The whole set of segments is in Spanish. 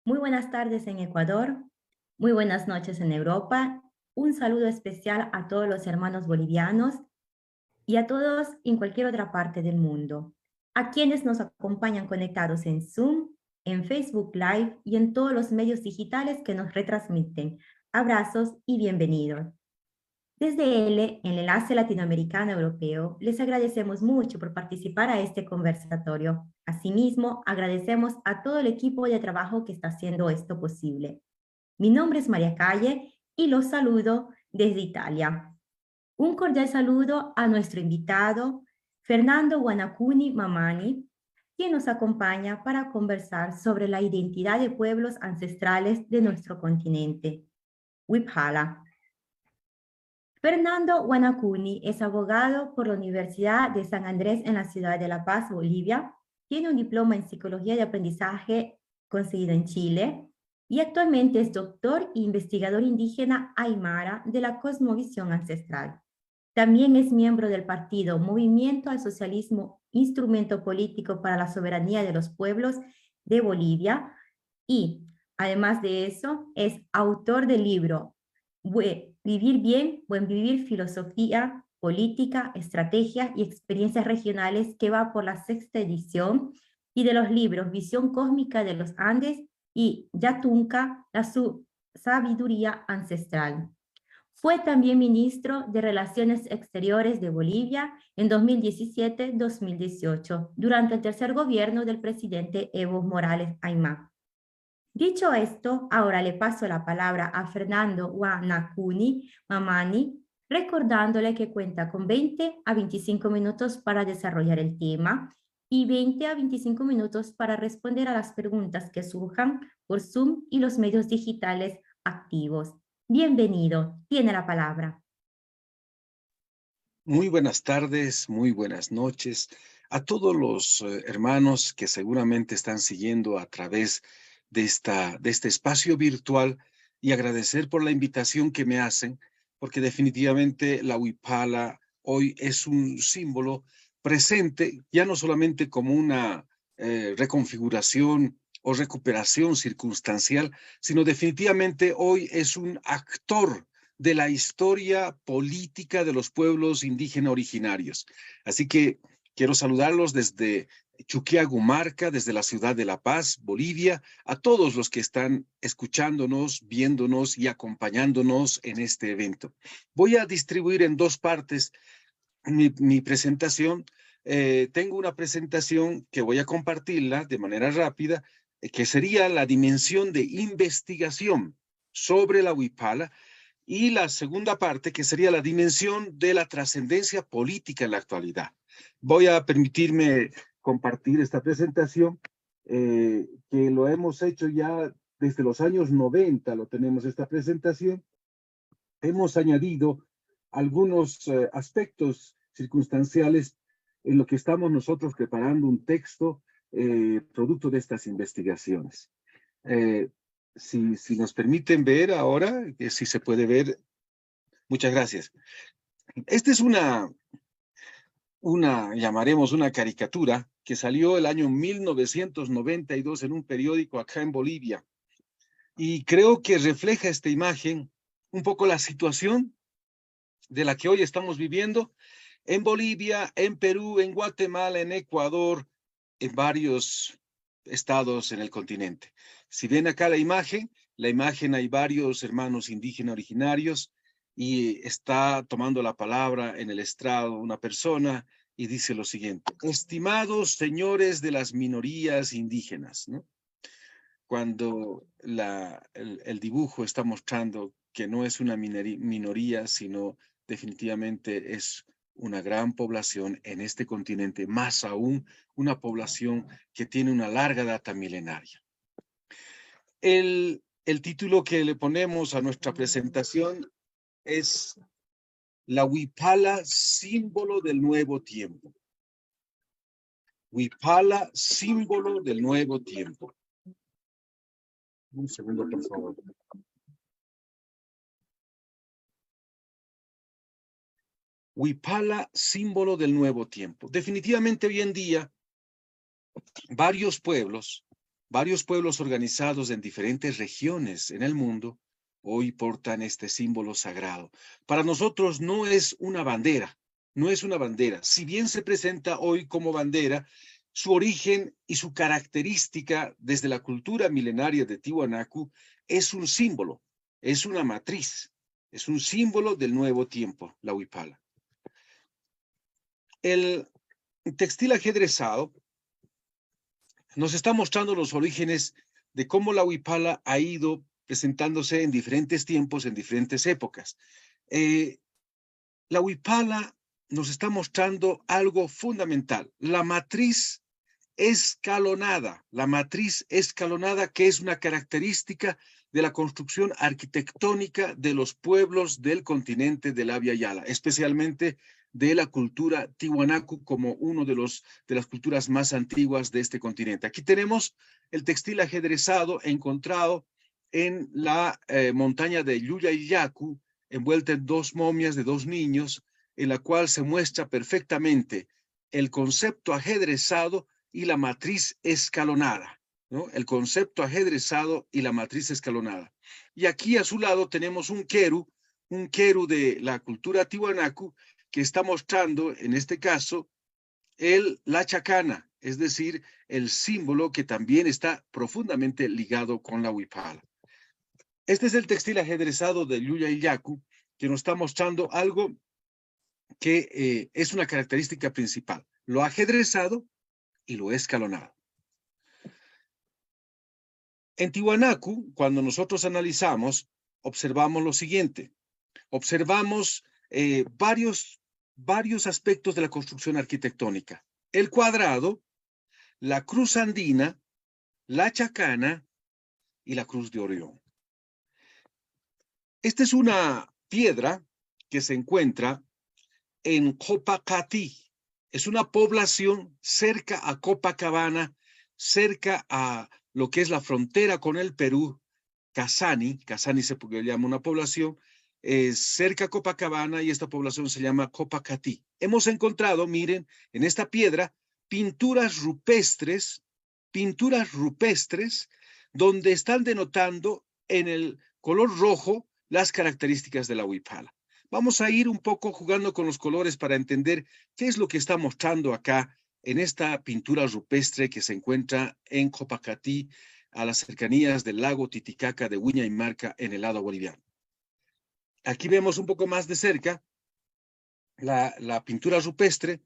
Muy buenas tardes en Ecuador, muy buenas noches en Europa. Un saludo especial a todos los hermanos bolivianos y a todos en cualquier otra parte del mundo. A quienes nos acompañan conectados en Zoom, en Facebook Live y en todos los medios digitales que nos retransmiten. Abrazos y bienvenidos. Desde el Enlace Latinoamericano Europeo, les agradecemos mucho por participar a este conversatorio. Asimismo, agradecemos a todo el equipo de trabajo que está haciendo esto posible. Mi nombre es María Calle y los saludo desde Italia. Un cordial saludo a nuestro invitado, Fernando Guanacuni Mamani, quien nos acompaña para conversar sobre la identidad de pueblos ancestrales de nuestro continente, Wiphala. Fernando Guanacuni es abogado por la Universidad de San Andrés en la ciudad de La Paz, Bolivia. Tiene un diploma en psicología de aprendizaje conseguido en Chile y actualmente es doctor e investigador indígena aymara de la cosmovisión ancestral. También es miembro del partido Movimiento al Socialismo, Instrumento Político para la Soberanía de los Pueblos de Bolivia y, además de eso, es autor del libro Vivir Bien, Buen Vivir, Filosofía, Política, Estrategia y Experiencias Regionales, que va por la 6ª edición, y de los libros Visión Cósmica de los Andes y Yatunca, la Sabiduría Ancestral. Fue también ministro de Relaciones Exteriores de Bolivia en 2017-2018, durante el tercer gobierno del presidente Evo Morales Aymá. Dicho esto, ahora le paso la palabra a Fernando Guanacuni Mamani, recordándole que cuenta con 20 a 25 minutos para desarrollar el tema y 20 a 25 minutos para responder a las preguntas que surjan por Zoom y los medios digitales activos. Bienvenido, tiene la palabra. Muy buenas tardes, muy buenas noches a todos los hermanos que seguramente están siguiendo a través de este espacio virtual y agradecer por la invitación que me hacen, porque definitivamente la Wiphala hoy es un símbolo presente, ya no solamente como una reconfiguración o recuperación circunstancial, sino definitivamente hoy es un actor de la historia política de los pueblos indígenas originarios. Así que quiero saludarlos desde Chuquiagumarca, desde la ciudad de La Paz, Bolivia, a todos los que están escuchándonos, viéndonos y acompañándonos en este evento. Voy a distribuir en dos partes mi presentación. Tengo una presentación que voy a compartirla de manera rápida, que sería la dimensión de investigación sobre la Wiphala, y la segunda parte, que sería la dimensión de la trascendencia política en la actualidad. Voy a permitirme compartir esta presentación, que lo hemos hecho ya desde los años 90, lo tenemos esta presentación. Hemos añadido algunos aspectos circunstanciales en lo que estamos nosotros preparando un texto producto de estas investigaciones. Si nos permiten ver ahora, si se puede ver, muchas gracias. Esta es llamaremos una caricatura que salió el año 1992 en un periódico acá en Bolivia. Y creo que refleja esta imagen un poco la situación de la que hoy estamos viviendo en Bolivia, en Perú, en Guatemala, en Ecuador, en varios estados en el continente. Si ven acá la imagen hay varios hermanos indígenas originarios y está tomando la palabra en el estrado una persona y dice lo siguiente: estimados señores de las minorías indígenas, ¿no? Cuando el dibujo está mostrando que no es una minoría, sino definitivamente es una gran población en este continente, más aún una población que tiene una larga data milenaria. El título que le ponemos a nuestra presentación es La Wiphala, símbolo del nuevo tiempo. Wiphala, símbolo del nuevo tiempo. Un segundo, por favor. Wiphala, símbolo del nuevo tiempo. Definitivamente hoy en día, varios pueblos varios pueblos organizados en diferentes regiones en el mundo hoy portan este símbolo sagrado. Para nosotros no es una bandera, no es una bandera. Si bien se presenta hoy como bandera, su origen y su característica desde la cultura milenaria de Tiwanaku es un símbolo, es una matriz, es un símbolo del nuevo tiempo, la huipala. El textil ajedrezado nos está mostrando los orígenes de cómo la huipala ha ido presentándose en diferentes tiempos, en diferentes épocas. La huipala nos está mostrando algo fundamental, la matriz escalonada, que es una característica de la construcción arquitectónica de los pueblos del continente del Abya Yala, especialmente de la cultura Tiwanaku como uno de las culturas más antiguas de este continente. Aquí tenemos el textil ajedrezado encontrado en la montaña de Llullayacu, envuelta en dos momias de dos niños, en la cual se muestra perfectamente el concepto ajedrezado y la matriz escalonada, ¿no? El concepto ajedrezado y la matriz escalonada. Y aquí a su lado tenemos un queru de la cultura Tiwanaku, que está mostrando, en este caso, la chacana, es decir, el símbolo que también está profundamente ligado con la huipala. Este es el textil ajedrezado de Llullayacu, que nos está mostrando algo que es una característica principal, lo ajedrezado y lo escalonado. En Tiwanaku, cuando nosotros analizamos, observamos lo siguiente. Observamos varios aspectos de la construcción arquitectónica. El cuadrado, la cruz andina, la chacana y la cruz de Orión. Esta es una piedra que se encuentra en Copacatí. Es una población cerca a Copacabana, cerca a lo que es la frontera con el Perú, Casani se llama una población, cerca a Copacabana, y esta población se llama Copacatí. Hemos encontrado, miren, en esta piedra, pinturas rupestres, donde están denotando en el color rojo las características de la huipala. Vamos a ir un poco jugando con los colores para entender qué es lo que está mostrando acá en esta pintura rupestre que se encuentra en Copacatí, a las cercanías del lago Titicaca de Viña y Marca, en el lado boliviano. Aquí vemos un poco más de cerca la pintura rupestre.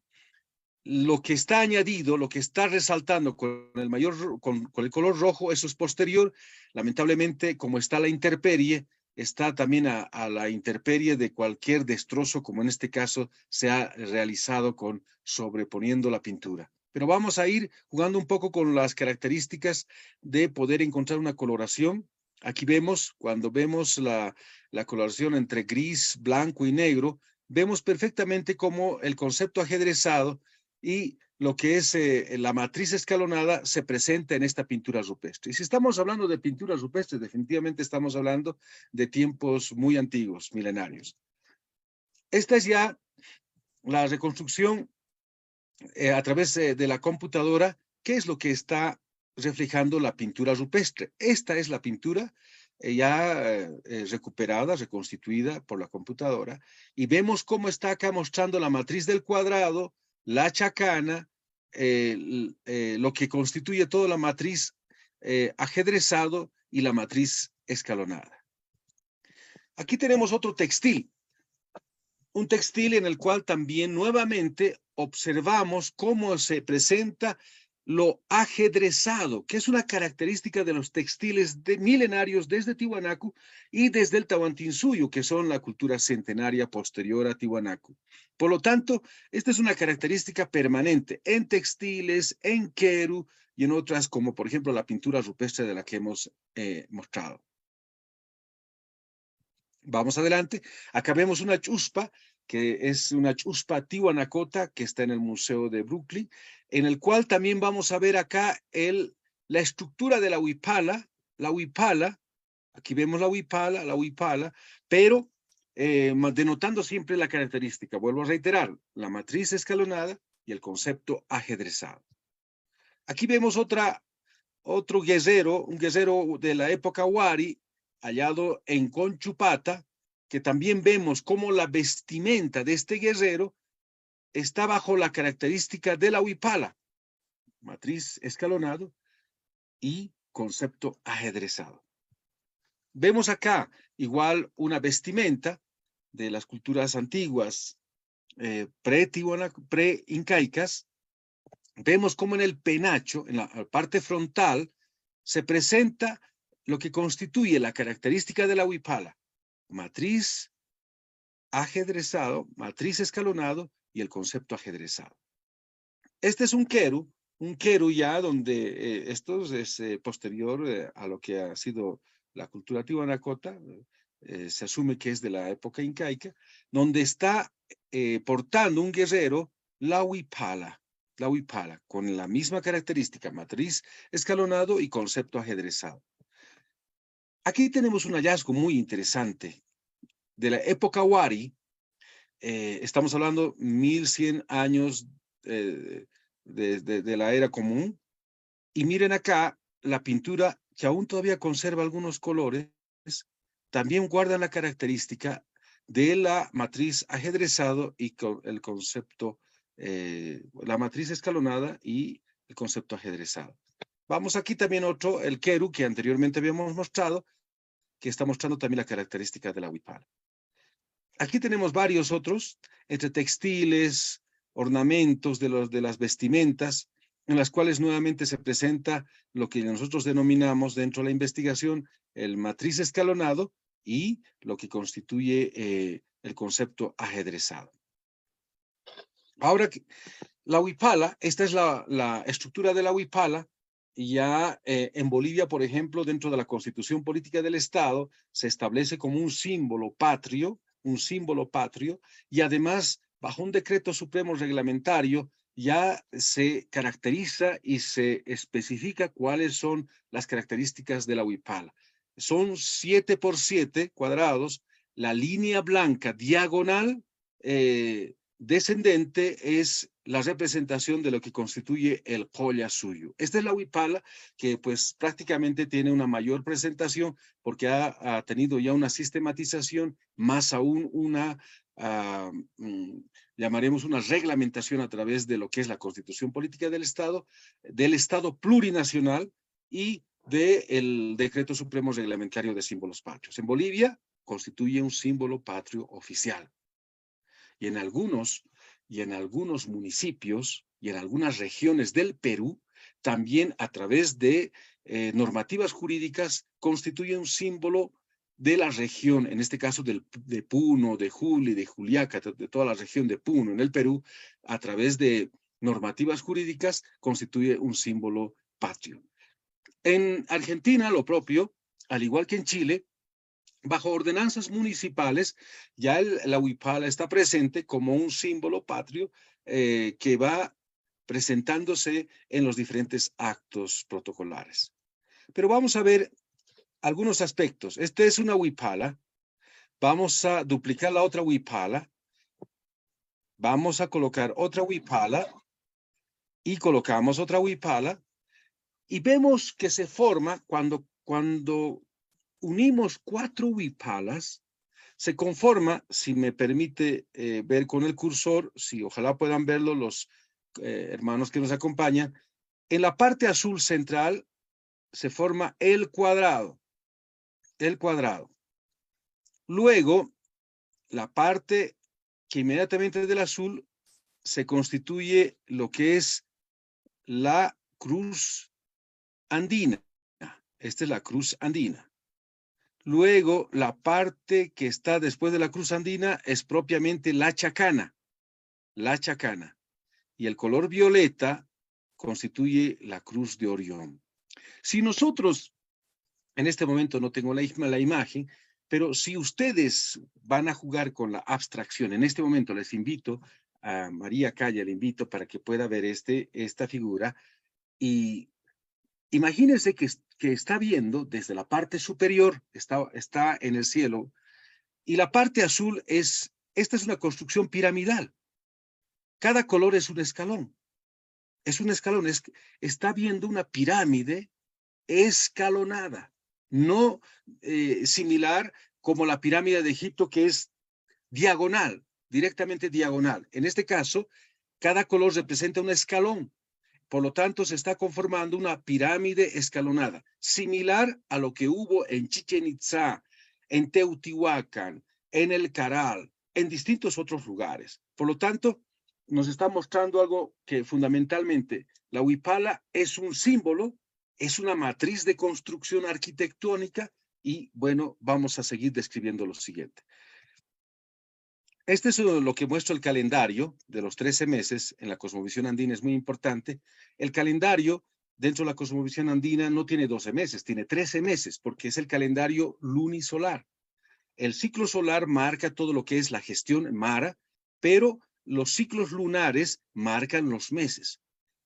Lo que está añadido, lo que está resaltando con el color rojo, eso es posterior. Lamentablemente, como está la intemperie, está también a la intemperie de cualquier destrozo, como en este caso se ha realizado con sobreponiendo la pintura. Pero vamos a ir jugando un poco con las características de poder encontrar una coloración. Aquí vemos, cuando vemos la coloración entre gris, blanco y negro, vemos perfectamente cómo el concepto ajedrezado y lo que es la matriz escalonada se presenta en esta pintura rupestre. Y si estamos hablando de pinturas rupestres, definitivamente estamos hablando de tiempos muy antiguos, milenarios. Esta es ya la reconstrucción a través de la computadora. ¿Qué es lo que está reflejando la pintura rupestre? Esta es la pintura ya recuperada, reconstituida por la computadora, y vemos cómo está acá mostrando la matriz del cuadrado, la chacana, lo que constituye toda la matriz ajedrezado y la matriz escalonada. Aquí tenemos otro textil, un textil en el cual también nuevamente observamos cómo se presenta lo ajedrezado, que es una característica de los textiles milenarios desde Tiwanaku y desde el Tahuantinsuyo, que son la cultura centenaria posterior a Tiwanaku. Por lo tanto, esta es una característica permanente en textiles, en queru y en otras, como por ejemplo la pintura rupestre de la que hemos mostrado. Vamos adelante. Acá vemos una chuspa, que es una chuspa tiwanacota que está en el Museo de Brooklyn, en el cual también vamos a ver acá la estructura de la huipala, aquí vemos la huipala, pero denotando siempre la característica, vuelvo a reiterar, la matriz escalonada y el concepto ajedrezado. Aquí vemos otra otro guerrero, un guerrero de la época Wari, hallado en Conchupata, que también vemos cómo la vestimenta de este guerrero está bajo la característica de la huipala, matriz escalonado y concepto ajedrezado. Vemos acá igual una vestimenta de las culturas antiguas pre-incaicas. Vemos como en el penacho, en la parte frontal, se presenta lo que constituye la característica de la huipala, matriz ajedrezado, matriz escalonado y el concepto ajedrezado. Este es un queru ya donde esto es posterior a lo que ha sido la cultura tihuanacota, se asume que es de la época incaica, donde está portando un guerrero la huipala, con la misma característica, matriz escalonado y concepto ajedrezado. Aquí tenemos un hallazgo muy interesante de la época Wari. Estamos hablando 1100 años de la era común, y miren acá la pintura que aún todavía conserva algunos colores, también guardan la característica de la matriz ajedrezado y el concepto, la matriz escalonada y el concepto ajedrezado. Vamos aquí también otro, el queru, que anteriormente habíamos mostrado, que está mostrando también la característica de la huipala. Aquí tenemos varios otros, entre textiles, ornamentos de las vestimentas, en las cuales nuevamente se presenta lo que nosotros denominamos dentro de la investigación el matriz escalonado y lo que constituye el concepto ajedrezado. Ahora, la huipala, esta es la estructura de la huipala. Ya en Bolivia, por ejemplo, dentro de la Constitución Política del Estado, se establece como un símbolo patrio, y además, bajo un decreto supremo reglamentario, ya se caracteriza y se especifica cuáles son las características de la huipala. Son 7 por 7 cuadrados, la línea blanca diagonal descendente es la representación de lo que constituye el Colla suyo. Esta es la huipala, que pues prácticamente tiene una mayor presentación porque ha tenido ya una sistematización, más aún una, llamaremos una reglamentación a través de lo que es la Constitución Política del Estado plurinacional y del Decreto Supremo Reglamentario de Símbolos Patrios. En Bolivia constituye un símbolo patrio oficial. Y en algunos municipios y en algunas regiones del Perú, también a través de normativas jurídicas, constituye un símbolo de la región, en este caso de Puno, de Juli, de Juliaca, de toda la región de Puno en el Perú, a través de normativas jurídicas, constituye un símbolo patrio. En Argentina, lo propio, al igual que en Chile, bajo ordenanzas municipales, ya la huipala está presente como un símbolo patrio que va presentándose en los diferentes actos protocolares. Pero vamos a ver algunos aspectos. Esta es una huipala. Vamos a duplicar la otra huipala. Vamos a colocar otra huipala y colocamos otra huipala. Y vemos que se forma cuando unimos 4 huipalas, se conforma, si me permite ver con el cursor, si ojalá puedan verlo los hermanos que nos acompañan, en la parte azul central se forma el cuadrado. Luego, la parte que inmediatamente del azul se constituye lo que es la cruz andina. Esta es la cruz andina. Luego, la parte que está después de la cruz andina es propiamente la chacana. Y el color violeta constituye la cruz de Orión. Si nosotros, en este momento no tengo la imagen, pero si ustedes van a jugar con la abstracción, en este momento les invito, a María Calla le invito para que pueda ver esta figura, y imagínense que está viendo desde la parte superior, está en el cielo, y la parte azul esta es una construcción piramidal. Cada color es un escalón. Está viendo una pirámide escalonada, no similar como la pirámide de Egipto, que es diagonal, directamente diagonal. En este caso, cada color representa un escalón. Por lo tanto, se está conformando una pirámide escalonada, similar a lo que hubo en Chichén Itzá, en Teotihuacán, en el Caral, en distintos otros lugares. Por lo tanto, nos está mostrando algo que fundamentalmente la huipala es un símbolo, es una matriz de construcción arquitectónica y, bueno, vamos a seguir describiendo lo siguiente. Este es lo que muestra el calendario de los 13 meses en la cosmovisión andina, es muy importante. El calendario dentro de la cosmovisión andina no tiene 12 meses, tiene 13 meses, porque es el calendario lunisolar. El ciclo solar marca todo lo que es la gestión mara, pero los ciclos lunares marcan los meses,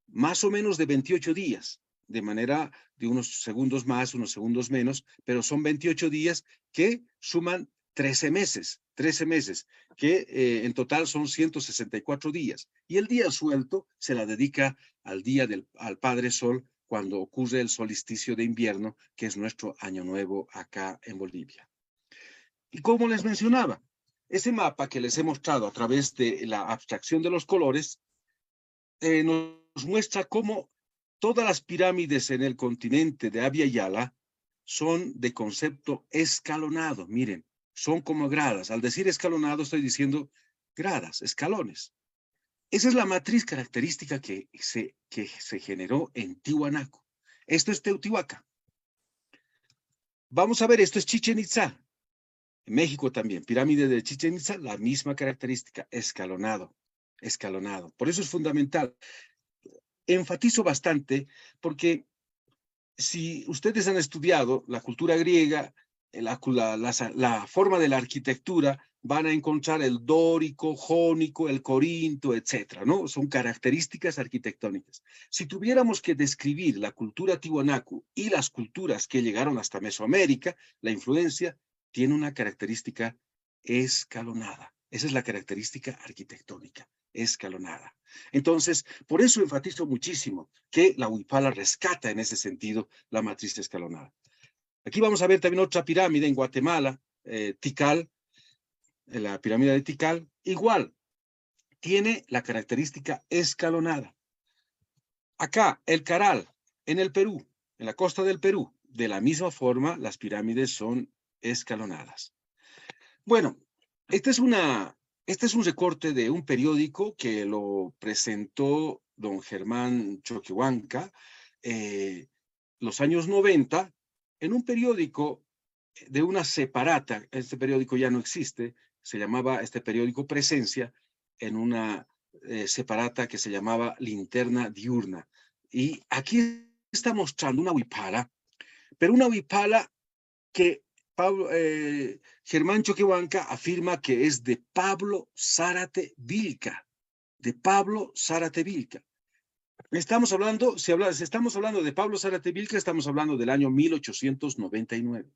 más o menos de 28 días, de manera de unos segundos más, unos segundos menos, pero son 28 días que suman 13 meses, que en total son 164 días. Y el día suelto se la dedica al día al Padre Sol, cuando ocurre el solsticio de invierno, que es nuestro año nuevo acá en Bolivia. Y como les mencionaba, ese mapa que les he mostrado a través de la abstracción de los colores, nos muestra cómo todas las pirámides en el continente de Abya Yala son de concepto escalonado. Miren, son como gradas. Al decir escalonado estoy diciendo gradas, escalones. Esa es la matriz característica que se generó en Tiwanaku. Esto es Teotihuacán. Vamos a ver, esto es Chichén Itzá. En México también, pirámide de Chichén Itzá, la misma característica, escalonado, escalonado. Por eso es fundamental. Enfatizo bastante porque si ustedes han estudiado la cultura griega, la forma de la arquitectura, van a encontrar el dórico, jónico, el corinto, etcétera, ¿no? Son características arquitectónicas. Si tuviéramos que describir la cultura tiwanaku y las culturas que llegaron hasta Mesoamérica, la influencia tiene una característica escalonada. Esa es la característica arquitectónica, escalonada. Entonces, por eso enfatizo muchísimo que la huipala rescata en ese sentido la matriz escalonada. Aquí vamos a ver también otra pirámide en Guatemala, Tikal, la pirámide de Tikal, igual, tiene la característica escalonada. Acá, el Caral, en el Perú, en la costa del Perú, de la misma forma, las pirámides son escalonadas. Bueno, este es un recorte de un periódico que lo presentó don Germán Choquehuanca, los años 90, en un periódico de una separata. Este periódico ya no existe, se llamaba este periódico Presencia, en una separata que se llamaba Linterna Diurna. Y aquí está mostrando una huipala, pero una huipala que Germán Choquehuanca afirma que es de Pablo Zárate Vilca, de Pablo Zárate Vilca. Estamos hablando, si estamos hablando de Pablo Zárate Vilca, estamos hablando del año 1899,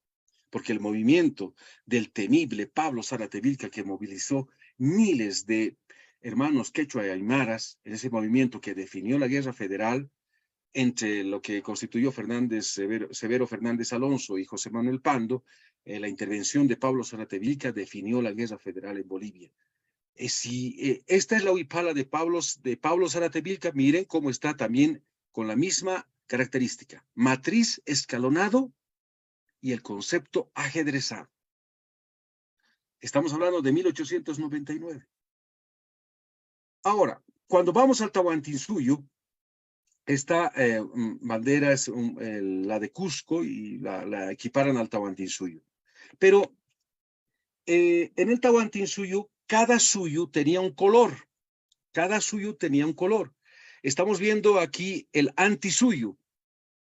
porque el movimiento del temible Pablo Zárate Vilca, que movilizó miles de hermanos quechua y aymaras en ese movimiento que definió la guerra federal entre lo que constituyó Severo Fernández Alonso y José Manuel Pando, la intervención de Pablo Zárate Vilca definió la guerra federal en Bolivia. Esta es la huipala de Pablo Zárate Vilca, miren cómo está también con la misma característica, matriz escalonado y el concepto ajedrezado. Estamos hablando de 1899. Ahora, cuando vamos al Tahuantinsuyo, esta bandera es la de Cusco y la equiparan al Tahuantinsuyo. Pero en el Tahuantinsuyo, cada suyo tenía un color. Cada suyo tenía un color. Estamos viendo aquí el antisuyo.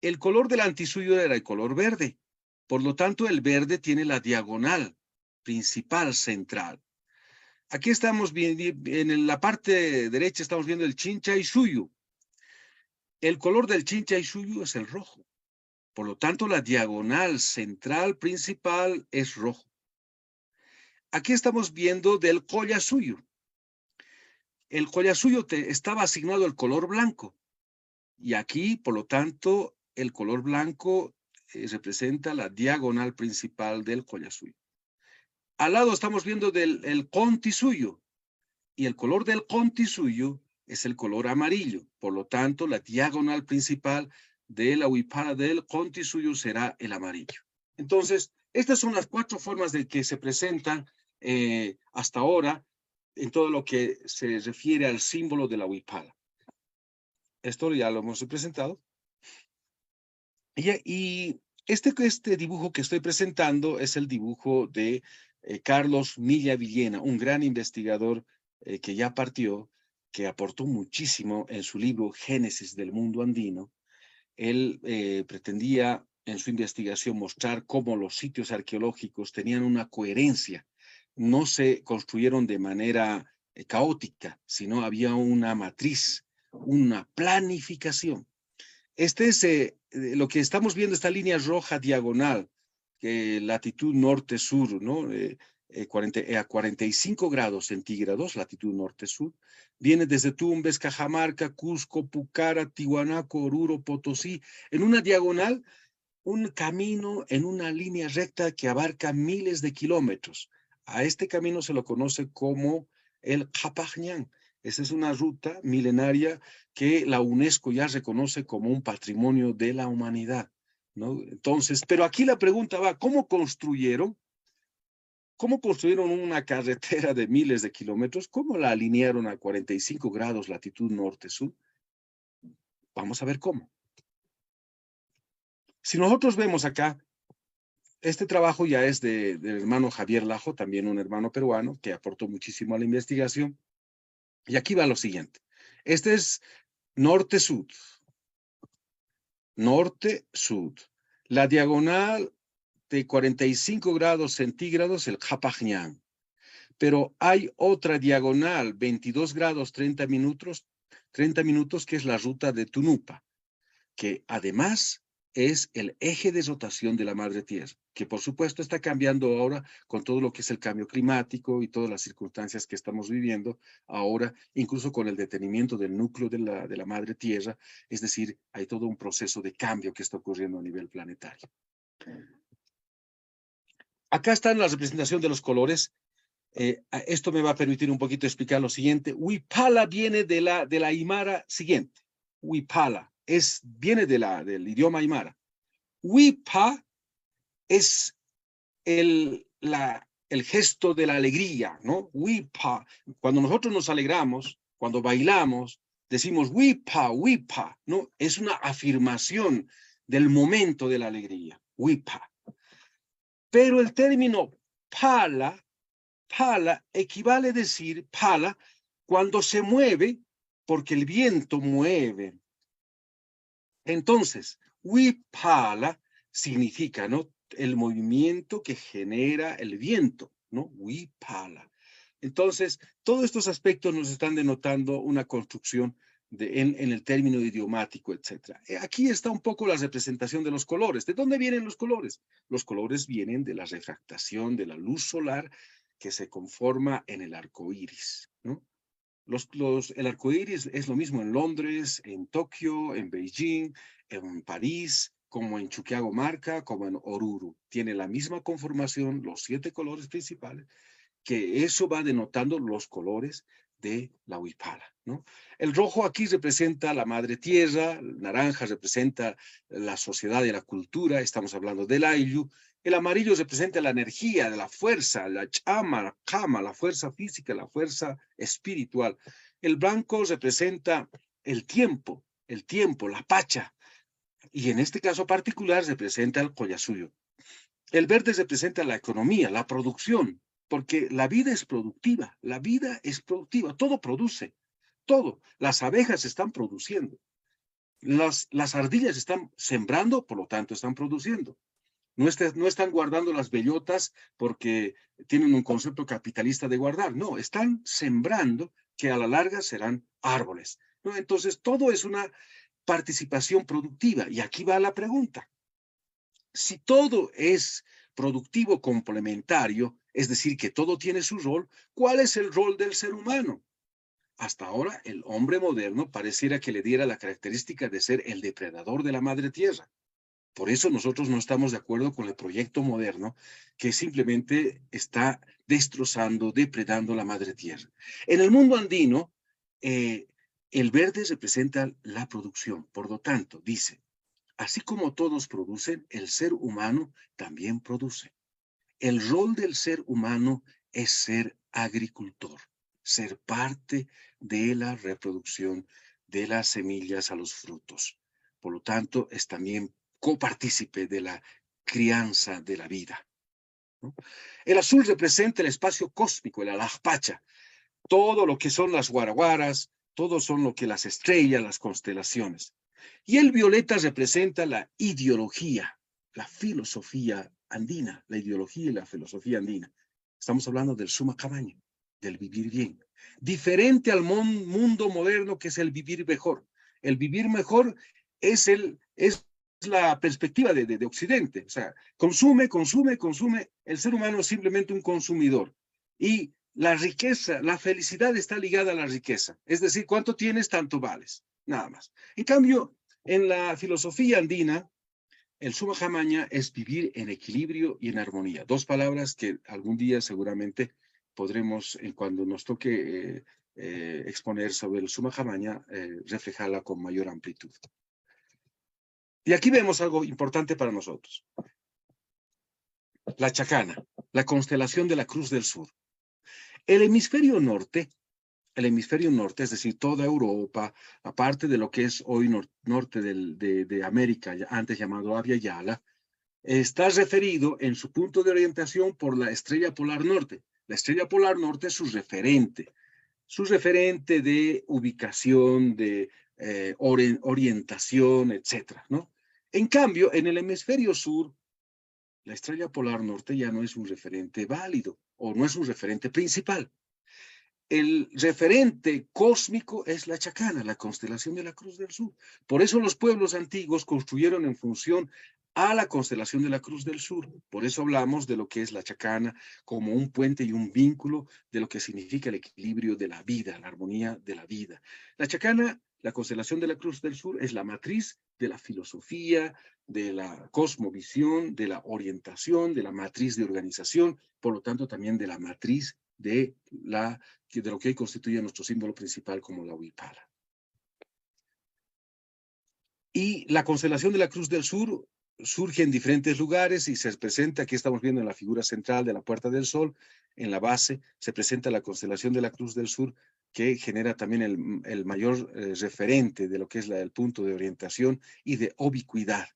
El color del antisuyo era el color verde. Por lo tanto, el verde tiene la diagonal principal central. Aquí estamos viendo, en la parte derecha estamos viendo el Chinchaysuyo. El color del Chinchaysuyo es el rojo. Por lo tanto, la diagonal central principal es rojo. Aquí estamos viendo del Collasuyo. El Collasuyo estaba asignado el color blanco. Y aquí, por lo tanto, el color blanco representa la diagonal principal del Collasuyo. Al lado estamos viendo el Conti suyo, y el color del Conti suyo es el color amarillo. Por lo tanto, la diagonal principal de la huipala del Conti suyo será el amarillo. Entonces, estas son las 4 formas de que se presentan hasta ahora en todo lo que se refiere al símbolo de la huipala. Esto ya lo hemos presentado. Y este dibujo que estoy presentando es el dibujo de Carlos Milla Villena, un gran investigador que ya partió, que aportó muchísimo en su libro Génesis del Mundo Andino. Él pretendía en su investigación mostrar cómo los sitios arqueológicos tenían una coherencia. No se construyeron de manera caótica, sino había una matriz, una planificación. Este es lo que estamos viendo, esta línea roja diagonal, latitud norte-sur, ¿no? A 45 grados centígrados, latitud norte-sur, viene desde Tumbes, Cajamarca, Cusco, Pucara, Tihuanaco, Oruro, Potosí, en una diagonal, un camino en una línea recta que abarca miles de kilómetros. A este camino se lo conoce como el Japajñán. Esa es una ruta milenaria que la UNESCO ya reconoce como un patrimonio de la humanidad, ¿no? Entonces, pero aquí la pregunta va, ¿cómo construyeron? ¿Cómo construyeron una carretera de miles de kilómetros? ¿Cómo la alinearon a 45 grados latitud norte-sur? Vamos a ver cómo. Si nosotros vemos acá, este trabajo ya es del hermano Javier Lajo, también un hermano peruano que aportó muchísimo a la investigación. Y aquí va lo siguiente. Este es norte-sud. Norte-sud. La diagonal de 45 grados centígrados, el Japajñán. Pero hay otra diagonal, 22 grados 30 minutos, que es la ruta de Tunupa, que además es el eje de rotación de la Madre Tierra, que por supuesto está cambiando ahora con todo lo que es el cambio climático y todas las circunstancias que estamos viviendo ahora, incluso con el detenimiento del núcleo de la Madre Tierra, es decir, hay todo un proceso de cambio que está ocurriendo a nivel planetario. Acá está la representación de los colores. Esto me va a permitir un poquito explicar lo siguiente. Huipala viene de la aymara siguiente. Huipala viene del idioma aymara. Huipa es el gesto de la alegría, ¿no? Huipa. Cuando nosotros nos alegramos, cuando bailamos, decimos huipa, huipa, ¿no? Es una afirmación del momento de la alegría. Huipa. Pero el término pala equivale a decir pala cuando se mueve porque el viento mueve. Entonces, huipala significa, ¿no? El movimiento que genera el viento, ¿no? Huipala. Entonces, todos estos aspectos nos están denotando una construcción en el término idiomático, etc. Aquí está un poco la representación de los colores. ¿De dónde vienen los colores? Los colores vienen de la refractación de la luz solar que se conforma en el arco iris, ¿no? El arco iris es lo mismo en Londres, en Tokio, en Beijing, en París, como en Chuquiagomarca, como en Oruro. Tiene la misma conformación, los 7 colores principales, que eso va denotando los colores de la huipala, ¿no? El rojo aquí representa la madre tierra, el naranja representa la sociedad y la cultura, estamos hablando del ayllu. El amarillo representa la energía, la fuerza, la chama, la kama, la fuerza física, la fuerza espiritual. El blanco representa el tiempo, la pacha. Y en este caso particular representa el collasuyo. El verde representa la economía, la producción, porque la vida es productiva, todo produce, todo. Las abejas están produciendo, las ardillas están sembrando, por lo tanto están produciendo. No están guardando las bellotas porque tienen un concepto capitalista de guardar. No, están sembrando que a la larga serán árboles, ¿no? Entonces, todo es una participación productiva. Y aquí va la pregunta. Si todo es productivo complementario, es decir, que todo tiene su rol, ¿cuál es el rol del ser humano? Hasta ahora, el hombre moderno pareciera que le diera la característica de ser el depredador de la madre tierra. Por eso nosotros no estamos de acuerdo con el proyecto moderno que simplemente está destrozando, depredando la madre tierra. En el mundo andino, el verde representa la producción. Por lo tanto, dice, así como todos producen, el ser humano también produce. El rol del ser humano es ser agricultor, ser parte de la reproducción de las semillas a los frutos. Por lo tanto, es también copartícipe de la crianza de la vida, ¿no? El azul representa el espacio cósmico, el alajpacha, todo lo que son las guaraguaras, todo son lo que las estrellas, las constelaciones. Y el violeta representa la ideología, la filosofía andina, la ideología y la filosofía andina. Estamos hablando del suma camaño, del vivir bien. Diferente al mundo moderno que es el vivir mejor. El vivir mejor es la perspectiva de Occidente. O sea, consume, consume, consume. El ser humano es simplemente un consumidor. Y la riqueza, la felicidad está ligada a la riqueza. Es decir, cuánto tienes, tanto vales. Nada más. En cambio, en la filosofía andina, el suma jamaña es vivir en equilibrio y en armonía. Dos palabras que algún día seguramente podremos, cuando nos toque exponer sobre el suma jamaña, reflejarla con mayor amplitud. Y aquí vemos algo importante para nosotros. La chacana, la constelación de la Cruz del Sur. El hemisferio norte, es decir, toda Europa, aparte de lo que es hoy norte de América, antes llamado Abya Yala, está referido en su punto de orientación por la estrella polar norte. La estrella polar norte es su referente de ubicación, de orientación, etcétera, ¿no? En cambio, en el hemisferio sur, la estrella polar norte ya no es un referente válido o no es un referente principal. El referente cósmico es la chacana, la constelación de la Cruz del Sur. Por eso los pueblos antiguos construyeron en función a la constelación de la Cruz del Sur. Por eso hablamos de lo que es la chacana como un puente y un vínculo de lo que significa el equilibrio de la vida, la armonía de la vida. La chacana, la constelación de la Cruz del Sur, es la matriz de la filosofía, de la cosmovisión, de la orientación, de la matriz de organización, por lo tanto también de la matriz de lo que hoy constituye nuestro símbolo principal como la huipala. Y la constelación de la Cruz del Sur surge en diferentes lugares y se presenta, aquí estamos viendo en la figura central de la Puerta del Sol, en la base se presenta la constelación de la Cruz del Sur, que genera también el mayor referente de lo que es el punto de orientación y de ubicuidad.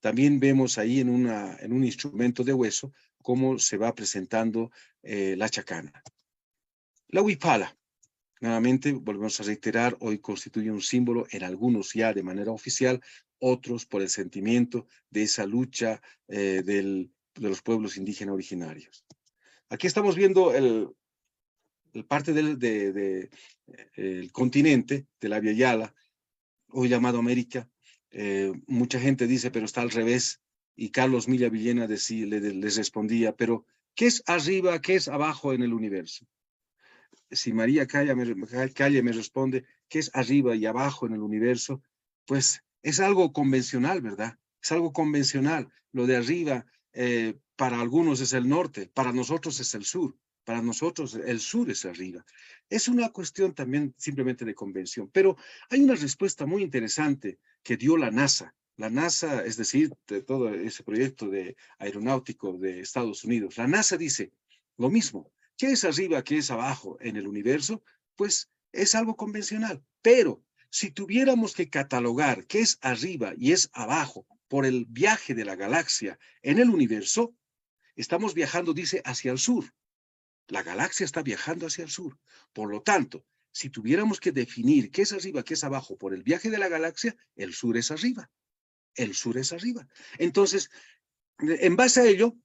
También vemos ahí en un instrumento de hueso cómo se va presentando la chacana. La huipala, nuevamente volvemos a reiterar, hoy constituye un símbolo en algunos ya de manera oficial, otros por el sentimiento de esa lucha de los pueblos indígenas originarios. Aquí estamos viendo el parte del continente de la Abya Yala, hoy llamado América. Mucha gente dice, pero está al revés, y Carlos Milla Villena les respondía, pero ¿qué es arriba, qué es abajo en el universo? Si María Calle me responde, ¿qué es arriba y abajo en el universo? Pues es algo convencional, ¿verdad? Es algo convencional. Lo de arriba, para algunos es el norte, para nosotros es el sur. Para nosotros el sur es arriba. Es una cuestión también simplemente de convención. Pero hay una respuesta muy interesante que dio la NASA. La NASA, es decir, de todo ese proyecto aeronáutico de Estados Unidos. La NASA dice lo mismo. ¿Qué es arriba, qué es abajo en el universo? Pues es algo convencional. Pero si tuviéramos que catalogar qué es arriba y es abajo por el viaje de la galaxia en el universo, estamos viajando, dice, hacia el sur. La galaxia está viajando hacia el sur. Por lo tanto, si tuviéramos que definir qué es arriba, qué es abajo por el viaje de la galaxia, el sur es arriba. El sur es arriba. Entonces, en base a ello,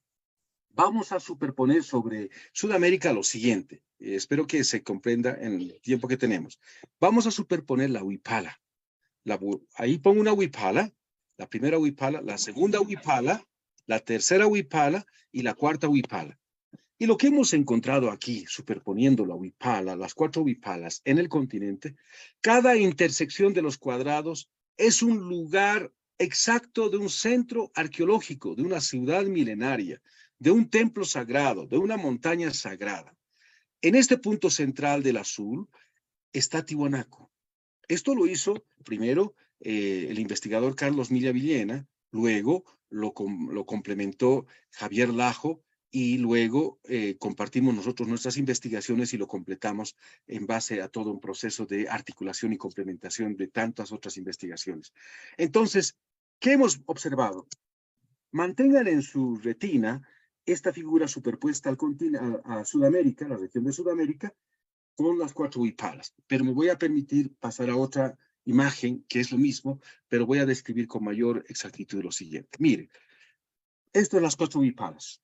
vamos a superponer sobre Sudamérica lo siguiente. Espero que se comprenda en el tiempo que tenemos. Vamos a superponer la huipala. Ahí pongo una huipala, la primera huipala, la segunda huipala, la tercera huipala y la cuarta huipala. Y lo que hemos encontrado aquí, superponiendo la huipala, las 4 huipalas en el continente, cada intersección de los cuadrados es un lugar exacto de un centro arqueológico, de una ciudad milenaria, de un templo sagrado, de una montaña sagrada. En este punto central del azul está Tiwanaku. Esto lo hizo primero el investigador Carlos Milla Villena, luego lo complementó Javier Lajo y luego compartimos nosotros nuestras investigaciones y lo completamos en base a todo un proceso de articulación y complementación de tantas otras investigaciones. Entonces, ¿qué hemos observado? Mantengan en su retina esta figura superpuesta a Sudamérica, la región de Sudamérica, con las 4 huipalas. Pero me voy a permitir pasar a otra imagen, que es lo mismo, pero voy a describir con mayor exactitud lo siguiente. Mire, esto es las 4 huipalas.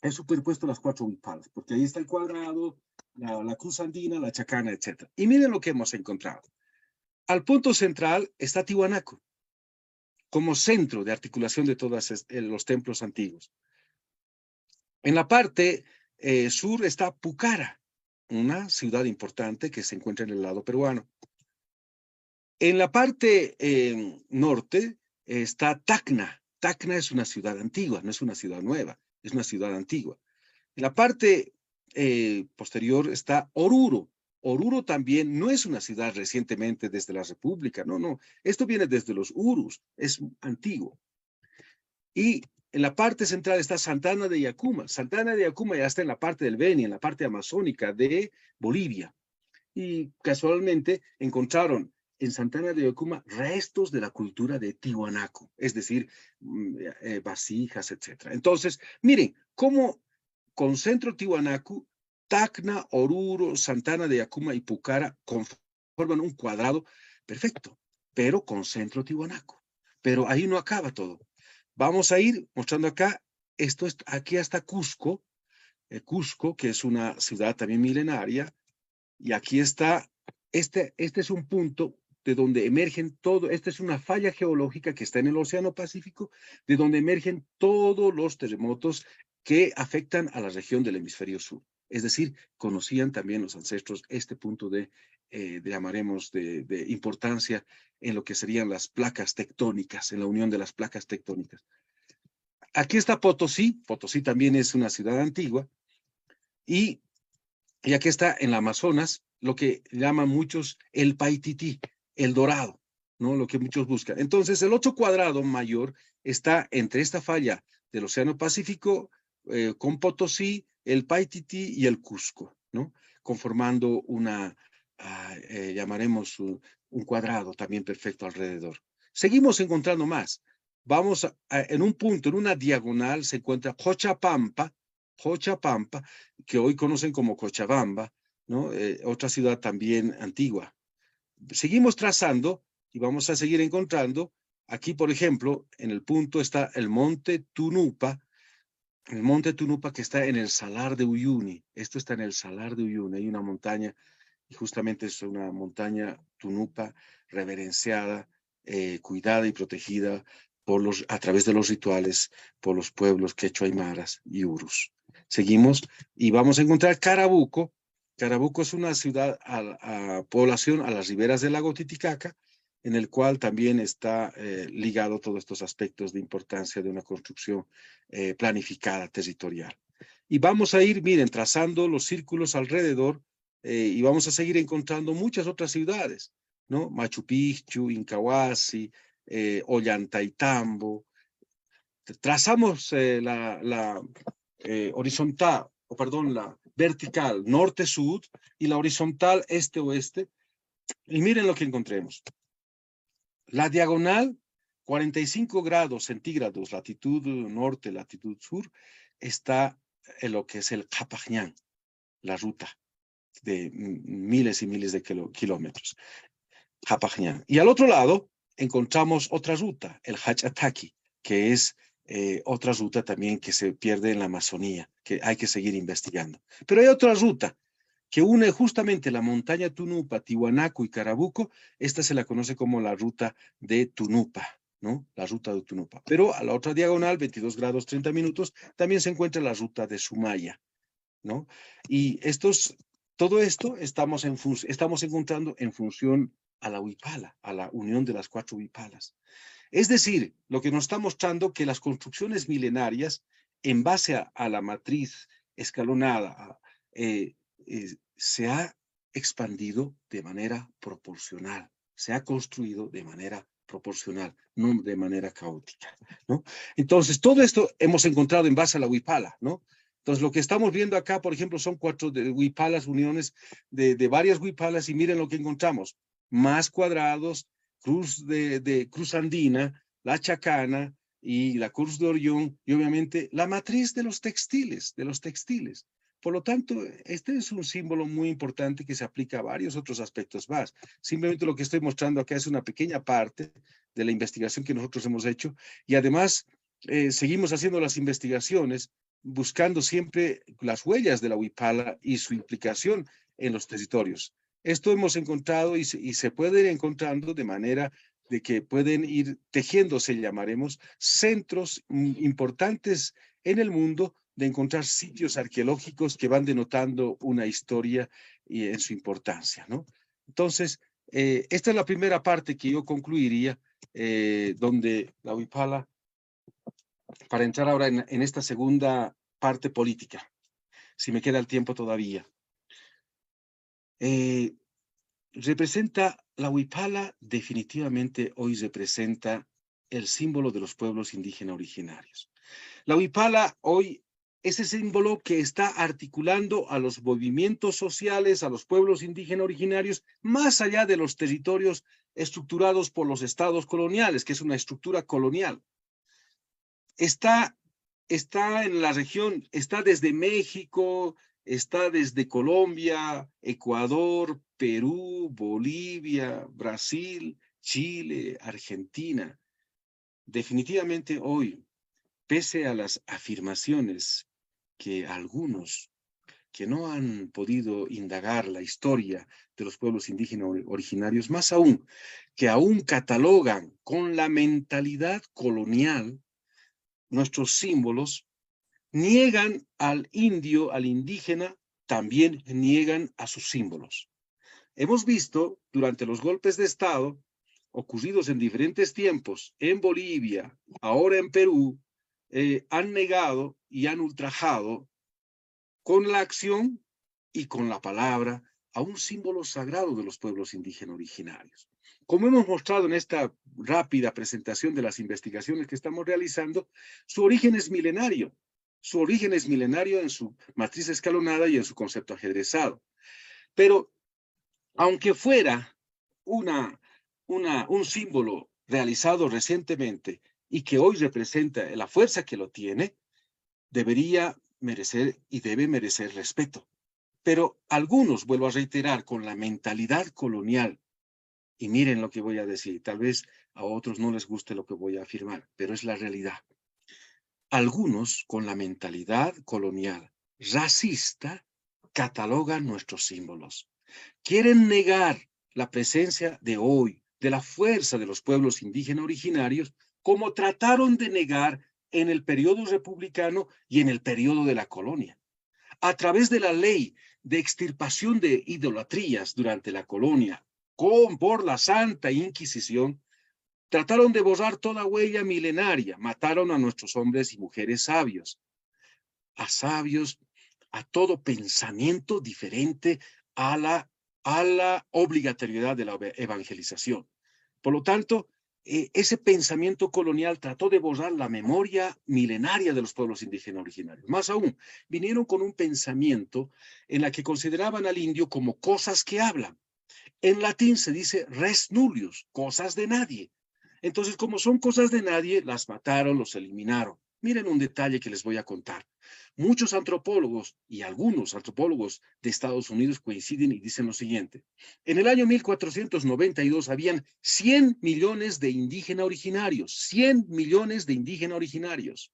He superpuesto las 4 huipalas, porque ahí está el cuadrado, la cruz andina, la chacana, etc. Y miren lo que hemos encontrado. Al punto central está Tiwanaku, como centro de articulación de todos los templos antiguos. En la parte sur está Pucara, una ciudad importante que se encuentra en el lado peruano. En la parte norte está Tacna. Tacna es una ciudad antigua, no es una ciudad nueva, es una ciudad antigua. En la parte posterior está Oruro. Oruro también no es una ciudad recientemente desde la República, no. Esto viene desde los Urus, es antiguo. Y en la parte central está Santana de Yacuma. Santana de Yacuma ya está en la parte del Beni, en la parte amazónica de Bolivia. Y casualmente encontraron en Santana de Yacuma restos de la cultura de Tiwanaku, es decir, vasijas, etc. Entonces, miren, cómo concentro Tiwanaku, Tacna, Oruro, Santana de Yacuma y Pucara conforman un cuadrado perfecto, pero concentro Tiwanaku. Pero ahí no acaba todo. Vamos a ir mostrando acá, esto es aquí hasta Cusco, Cusco, que es una ciudad también milenaria, y aquí está, este es un punto de donde emergen todo, esta es una falla geológica que está en el Océano Pacífico, de donde emergen todos los terremotos que afectan a la región del hemisferio sur. Es decir, conocían también los ancestros este punto llamaremos, de importancia en lo que serían las placas tectónicas, en la unión de las placas tectónicas. Aquí está Potosí, Potosí también es una ciudad antigua, y aquí está en la Amazonas, lo que llaman muchos el Paitití, el dorado, ¿no? Lo que muchos buscan. Entonces, el otro cuadrado mayor está entre esta falla del Océano Pacífico, con Potosí, el Paitití y el Cusco, ¿no? Conformando llamaremos un cuadrado también perfecto alrededor. Seguimos encontrando más. Vamos en un punto, en una diagonal, se encuentra Xochapampa, que hoy conocen como Cochabamba, ¿no? Otra ciudad también antigua. Seguimos trazando y vamos a seguir encontrando. Aquí, por ejemplo, en el punto está el monte Tunupa, que está en el Salar de Uyuni. Esto está en el Salar de Uyuni. Hay una montaña, y justamente es una montaña Tunupa reverenciada, cuidada y protegida a través de los rituales por los pueblos quechua aymaras y urus. Seguimos y vamos a encontrar Carabuco. Carabuco es una ciudad, población a las riberas del lago Titicaca, en el cual también está ligado todos estos aspectos de importancia de una construcción planificada territorial. Y vamos a ir, miren, trazando los círculos alrededor, y vamos a seguir encontrando muchas otras ciudades, ¿no? Machu Picchu, Incahuasi, Ollantaytambo. Trazamos la horizontal, o perdón, la vertical norte-sur y la horizontal este-oeste, y miren lo que encontremos. La diagonal, 45 grados centígrados, latitud norte, latitud sur, está en lo que es el Capajñán, la ruta de miles y miles de kilómetros. Japajñán. Y al otro lado encontramos otra ruta, el Hachataki, que es otra ruta también que se pierde en la Amazonía, que hay que seguir investigando. Pero hay otra ruta que une justamente la montaña Tunupa, Tiwanaku y Carabuco. Esta se la conoce como la ruta de Tunupa, ¿no? La ruta de Tunupa. Pero a la otra diagonal, 22 grados 30 minutos, también se encuentra la ruta de Sumaya, ¿no? Y todo esto estamos encontrando en función a la huipala, a la unión de las 4 huipalas. Es decir, lo que nos está mostrando que las construcciones milenarias, en base a la matriz escalonada, se ha expandido de manera proporcional, se ha construido de manera proporcional, no de manera caótica, ¿no? Entonces, todo esto hemos encontrado en base a la huipala, ¿no? Entonces, lo que estamos viendo acá, por ejemplo, son 4 huipalas, uniones de varias huipalas, y miren lo que encontramos. Más cuadrados, cruz andina, la chacana y la cruz de Orión, y obviamente la matriz de los textiles, Por lo tanto, este es un símbolo muy importante que se aplica a varios otros aspectos más. Simplemente lo que estoy mostrando acá es una pequeña parte de la investigación que nosotros hemos hecho, y además seguimos haciendo las investigaciones buscando siempre las huellas de la huipala y su implicación en los territorios. Esto hemos encontrado y se puede ir encontrando de manera de que pueden ir tejiéndose, llamaremos, centros importantes en el mundo, de encontrar sitios arqueológicos que van denotando una historia y en su importancia, ¿no? Entonces, esta es la primera parte que yo concluiría, donde la huipala, para entrar ahora en esta segunda parte política, si me queda el tiempo todavía. Representa, la huipala definitivamente hoy representa el símbolo de los pueblos indígenas originarios. La huipala hoy es ese símbolo que está articulando a los movimientos sociales, a los pueblos indígenas originarios, más allá de los territorios estructurados por los estados coloniales, que es una estructura colonial. Está en la región, está desde México, está desde Colombia, Ecuador, Perú, Bolivia, Brasil, Chile, Argentina. Definitivamente hoy, pese a las afirmaciones que algunos que no han podido indagar la historia de los pueblos indígenas originarios, más aún, que aún catalogan con la mentalidad colonial nuestros símbolos, niegan al indio, al indígena, también niegan a sus símbolos. Hemos visto durante los golpes de Estado ocurridos en diferentes tiempos, en Bolivia, ahora en Perú, han negado y han ultrajado con la acción y con la palabra a un símbolo sagrado de los pueblos indígenas originarios. Como hemos mostrado en esta rápida presentación de las investigaciones que estamos realizando, su origen es milenario. Su origen es milenario en su matriz escalonada y en su concepto ajedrezado. Pero, aunque fuera un símbolo realizado recientemente y que hoy representa la fuerza que lo tiene, debería merecer y debe merecer respeto. Pero algunos, vuelvo a reiterar, con la mentalidad colonial, y miren lo que voy a decir, tal vez a otros no les guste lo que voy a afirmar, pero es la realidad. Algunos, con la mentalidad colonial, racista, catalogan nuestros símbolos. Quieren negar la presencia de hoy, de la fuerza de los pueblos indígenas originarios, como trataron de negar en el periodo republicano y en el periodo de la colonia. A través de la ley de extirpación de idolatrías durante la colonia, por la Santa Inquisición, trataron de borrar toda huella milenaria, mataron a nuestros hombres y mujeres sabios, a todo pensamiento diferente a la obligatoriedad de la evangelización. Por lo tanto, ese pensamiento colonial trató de borrar la memoria milenaria de los pueblos indígenas originarios. Más aún, vinieron con un pensamiento en la que consideraban al indio como cosas que hablan. En latín se dice res nullius, cosas de nadie. Entonces, como son cosas de nadie, las mataron, los eliminaron. Miren un detalle que les voy a contar. Muchos antropólogos y algunos antropólogos de Estados Unidos coinciden y dicen lo siguiente. En el año 1492 habían 100 millones de indígenas originarios, 100 millones de indígenas originarios.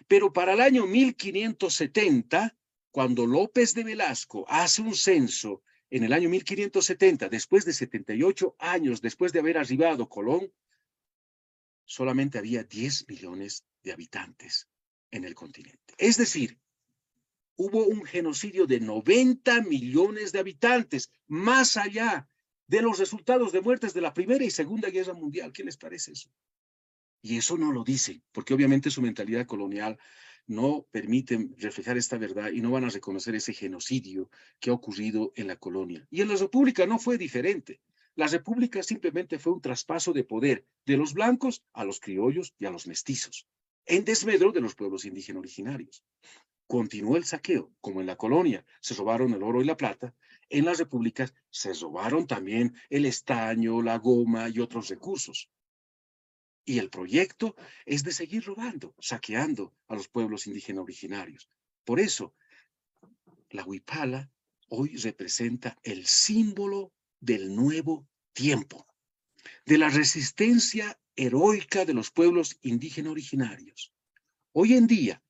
Pero para el año 1570, cuando López de Velasco hace un censo en el año 1570, después de 78 años después de haber arribado Colón, solamente había 10 millones de habitantes en el continente. Es decir, hubo un genocidio de 90 millones de habitantes, más allá de los resultados de muertes de la Primera y Segunda Guerra Mundial. ¿Qué les parece eso? Y eso no lo dicen, porque obviamente su mentalidad colonial no permite reflejar esta verdad y no van a reconocer ese genocidio que ha ocurrido en la colonia. Y en la República no fue diferente. La República simplemente fue un traspaso de poder de los blancos a los criollos y a los mestizos, en desmedro de los pueblos indígenas originarios. Continuó el saqueo, como en la colonia se robaron el oro y la plata, en las repúblicas se robaron también el estaño, la goma y otros recursos. Y el proyecto es de seguir robando, saqueando a los pueblos indígenas originarios. Por eso, la huipala hoy representa el símbolo del nuevo tiempo, de la resistencia heroica de los pueblos indígenas originarios. Hoy en día,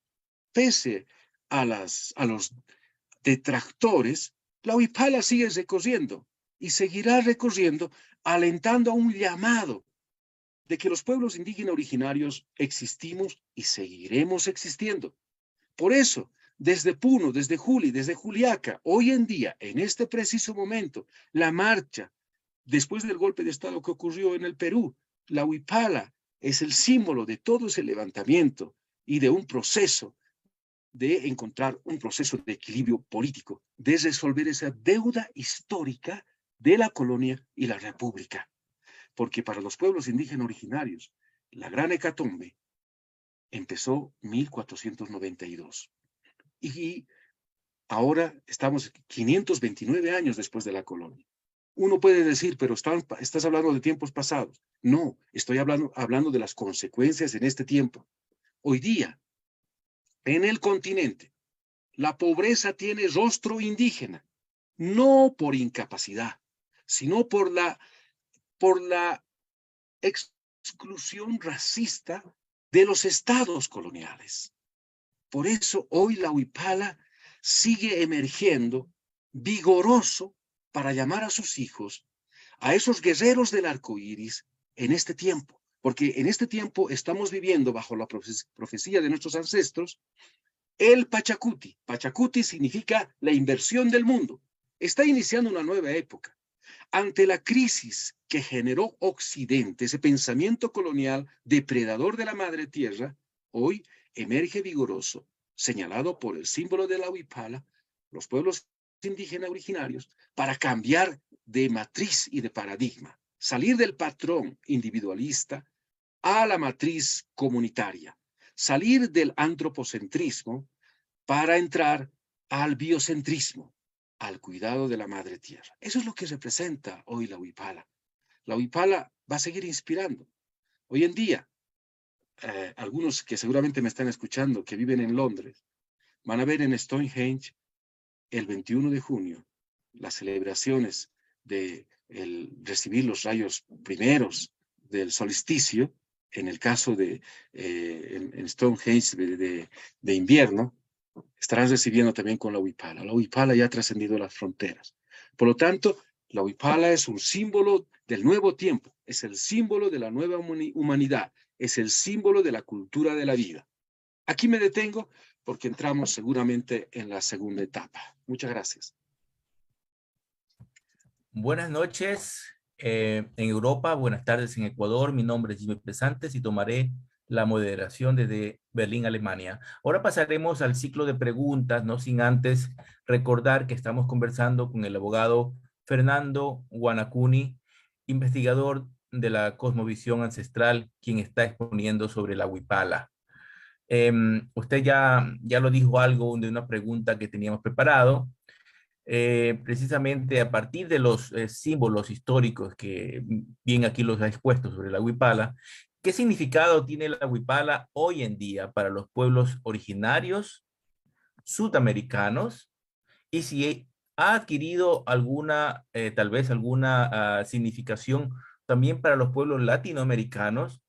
pese a los detractores, la huipala sigue recorriendo y seguirá recorriendo, alentando a un llamado de que los pueblos indígenas originarios existimos y seguiremos existiendo. Por eso, desde Puno, desde Juli, desde Juliaca, hoy en día, en este preciso momento, la marcha, después del golpe de Estado que ocurrió en el Perú, la huipala es el símbolo de todo ese levantamiento y de un proceso de encontrar un proceso de equilibrio político, de resolver esa deuda histórica de la colonia y la república. Porque para los pueblos indígenas originarios, la gran hecatombe empezó en 1492. Y ahora estamos 529 años después de la colonia. Uno puede decir, pero estás hablando de tiempos pasados. No, estoy hablando de las consecuencias en este tiempo. Hoy día, en el continente, la pobreza tiene rostro indígena, no por incapacidad, sino por la exclusión racista de los estados coloniales. Por eso hoy la huipala sigue emergiendo vigoroso para llamar a sus hijos, a esos guerreros del arco iris en este tiempo, porque en este tiempo estamos viviendo bajo la profecía de nuestros ancestros el Pachacuti. Pachacuti significa la inversión del mundo. Está iniciando una nueva época. Ante la crisis que generó Occidente, ese pensamiento colonial depredador de la madre tierra, hoy emerge vigoroso, señalado por el símbolo de la huipala, los pueblos indígenas originarios, para cambiar de matriz y de paradigma, salir del patrón individualista a la matriz comunitaria, salir del antropocentrismo para entrar al biocentrismo, al cuidado de la madre tierra. Eso es lo que representa hoy la huipala. La huipala va a seguir inspirando. Hoy en día, algunos que seguramente me están escuchando, que viven en Londres, van a ver en Stonehenge el 21 de junio las celebraciones de recibir los rayos primeros del solsticio, en el caso de en Stonehenge de invierno, estarán recibiendo también con la huipala. La huipala ya ha trascendido las fronteras. Por lo tanto, la huipala es un símbolo del nuevo tiempo, es el símbolo de la nueva humanidad, es el símbolo de la cultura de la vida. Aquí me detengo porque entramos seguramente en la segunda etapa. Muchas gracias. Buenas noches en Europa, buenas tardes en Ecuador. Mi nombre es Jimmy Pesantes y tomaré la moderación desde Berlín, Alemania. Ahora pasaremos al ciclo de preguntas, no sin antes recordar que estamos conversando con el abogado Fernando Guanacuni, investigador de la cosmovisión ancestral, quien está exponiendo sobre la huipala. Usted ya lo dijo algo de una pregunta que teníamos preparado. Precisamente a partir de los símbolos históricos que bien aquí los ha expuesto sobre la huipala, ¿qué significado tiene la huipala hoy en día para los pueblos originarios sudamericanos? Y si ha adquirido alguna, tal vez alguna significación también para los pueblos latinoamericanos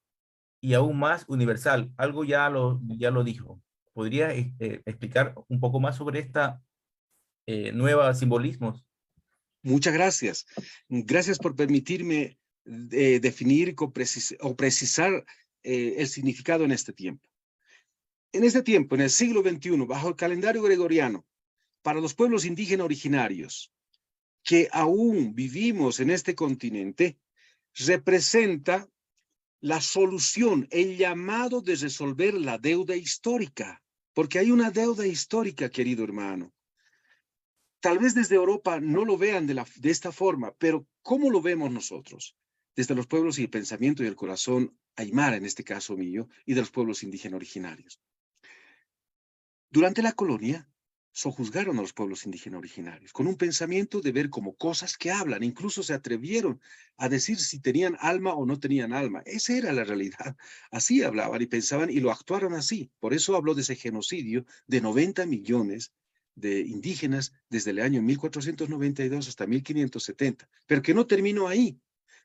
y aún más universal. Algo ya lo dijo. ¿Podría explicar un poco más sobre esta nuevos simbolismos? Muchas gracias. Gracias por permitirme definir o precisar el significado en este tiempo. En este tiempo, en el siglo XXI, bajo el calendario gregoriano, para los pueblos indígenas originarios que aún vivimos en este continente, representa la solución, el llamado de resolver la deuda histórica, porque hay una deuda histórica, querido hermano. Tal vez desde Europa no lo vean de esta forma, pero ¿cómo lo vemos nosotros? Desde los pueblos y el pensamiento y el corazón aymara, en este caso mío, y de los pueblos indígenas originarios. Durante la colonia, sojuzgaron a los pueblos indígenas originarios, con un pensamiento de ver como cosas que hablan. Incluso se atrevieron a decir si tenían alma o no tenían alma. Esa era la realidad. Así hablaban y pensaban y lo actuaron así. Por eso habló de ese genocidio de 90 millones de indígenas desde el año 1492 hasta 1570, pero que no terminó ahí.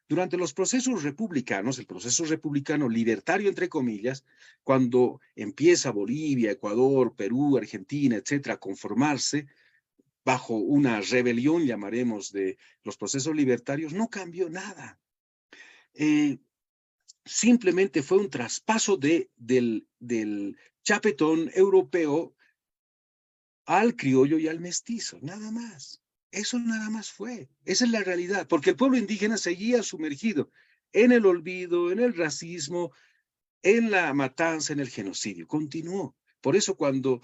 Durante los procesos republicanos, el proceso republicano libertario, entre comillas, cuando empieza Bolivia, Ecuador, Perú, Argentina, etcétera, a conformarse bajo una rebelión, llamaremos, de los procesos libertarios, no cambió nada. Simplemente fue un traspaso del chapetón europeo al criollo y al mestizo, nada más. Eso nada más fue. Esa es la realidad, porque el pueblo indígena seguía sumergido en el olvido, en el racismo, en la matanza, en el genocidio. Continuó. Por eso cuando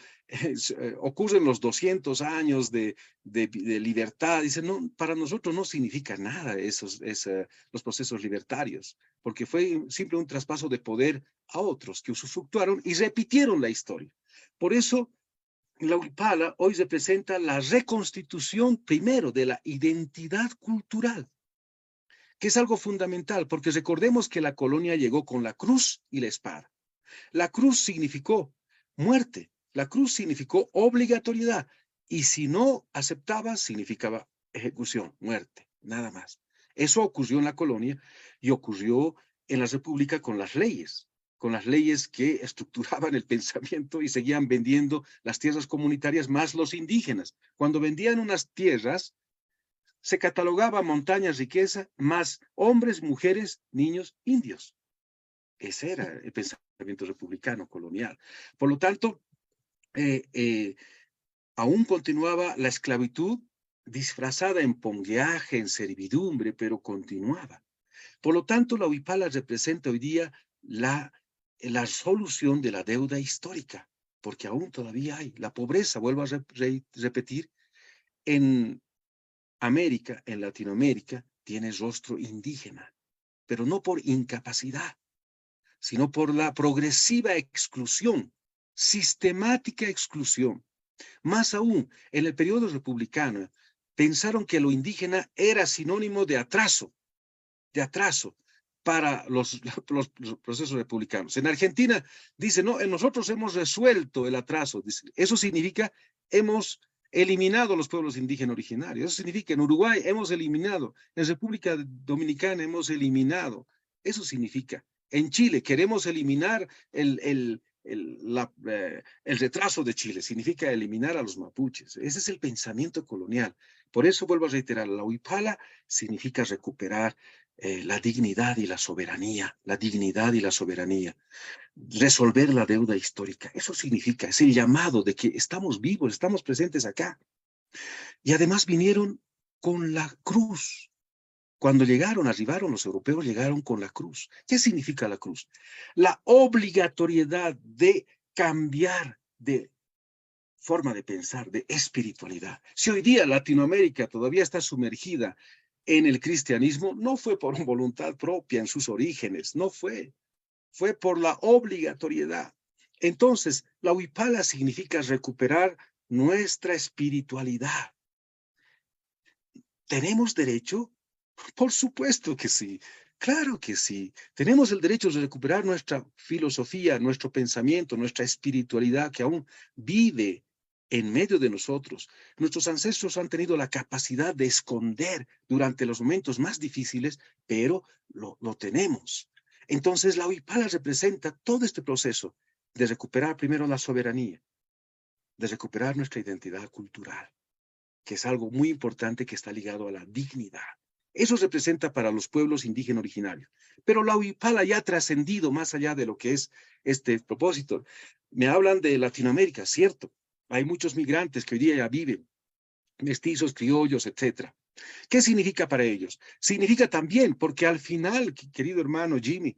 ocurren los 200 años de libertad, dicen, no, para nosotros no significa nada los procesos libertarios, porque fue simple un traspaso de poder a otros que usufructuaron y repitieron la historia. Por eso, la Huipala hoy representa la reconstitución primero de la identidad cultural, que es algo fundamental, porque recordemos que la colonia llegó con la cruz y la espada. La cruz significó muerte, la cruz significó obligatoriedad, y si no aceptaba, significaba ejecución, muerte, nada más. Eso ocurrió en la colonia y ocurrió en la república con las leyes que estructuraban el pensamiento y seguían vendiendo las tierras comunitarias más los indígenas. Cuando vendían unas tierras, se catalogaba montañas, riqueza, más hombres, mujeres, niños, indios. Ese era el pensamiento republicano colonial. Por lo tanto, aún continuaba la esclavitud disfrazada en pongueaje, en servidumbre, pero continuaba. Por lo tanto, la Huipala representa hoy día la solución de la deuda histórica, porque aún todavía hay la pobreza, vuelvo a repetir, en América, en Latinoamérica, tiene rostro indígena, pero no por incapacidad, sino por la progresiva exclusión, sistemática exclusión. Más aún, en el periodo republicano, pensaron que lo indígena era sinónimo de atraso para los procesos republicanos. En Argentina dice, no, nosotros hemos resuelto el atraso. Dice, eso significa hemos eliminado a los pueblos indígenas originarios. Eso significa en Uruguay hemos eliminado, en República Dominicana hemos eliminado. Eso significa. En Chile queremos eliminar el retraso de Chile, significa eliminar a los mapuches. Ese es el pensamiento colonial. Por eso vuelvo a reiterar, la Huipala significa recuperar la dignidad y la soberanía, resolver la deuda histórica. Eso significa, es el llamado de que estamos vivos, estamos presentes acá. Y además vinieron con la cruz. Cuando arribaron los europeos, llegaron con la cruz. ¿Qué significa la cruz? La obligatoriedad de cambiar de forma de pensar, de espiritualidad. Si hoy día Latinoamérica todavía está sumergida en el cristianismo, no fue por voluntad propia en sus orígenes, no fue. Fue por la obligatoriedad. Entonces, la Huipala significa recuperar nuestra espiritualidad. ¿Tenemos derecho? Por supuesto que sí, claro que sí. Tenemos el derecho de recuperar nuestra filosofía, nuestro pensamiento, nuestra espiritualidad que aún vive en medio de nosotros. Nuestros ancestros han tenido la capacidad de esconder durante los momentos más difíciles, pero lo tenemos. Entonces la Huipala representa todo este proceso de recuperar primero la soberanía, de recuperar nuestra identidad cultural, que es algo muy importante que está ligado a la dignidad. Eso representa para los pueblos indígenas originarios. Pero la Huipala ya ha trascendido más allá de lo que es este propósito. Me hablan de Latinoamérica, cierto. Hay muchos migrantes que hoy día ya viven, mestizos, criollos, etcétera. ¿Qué significa para ellos? Significa también, porque al final, querido hermano Jimmy,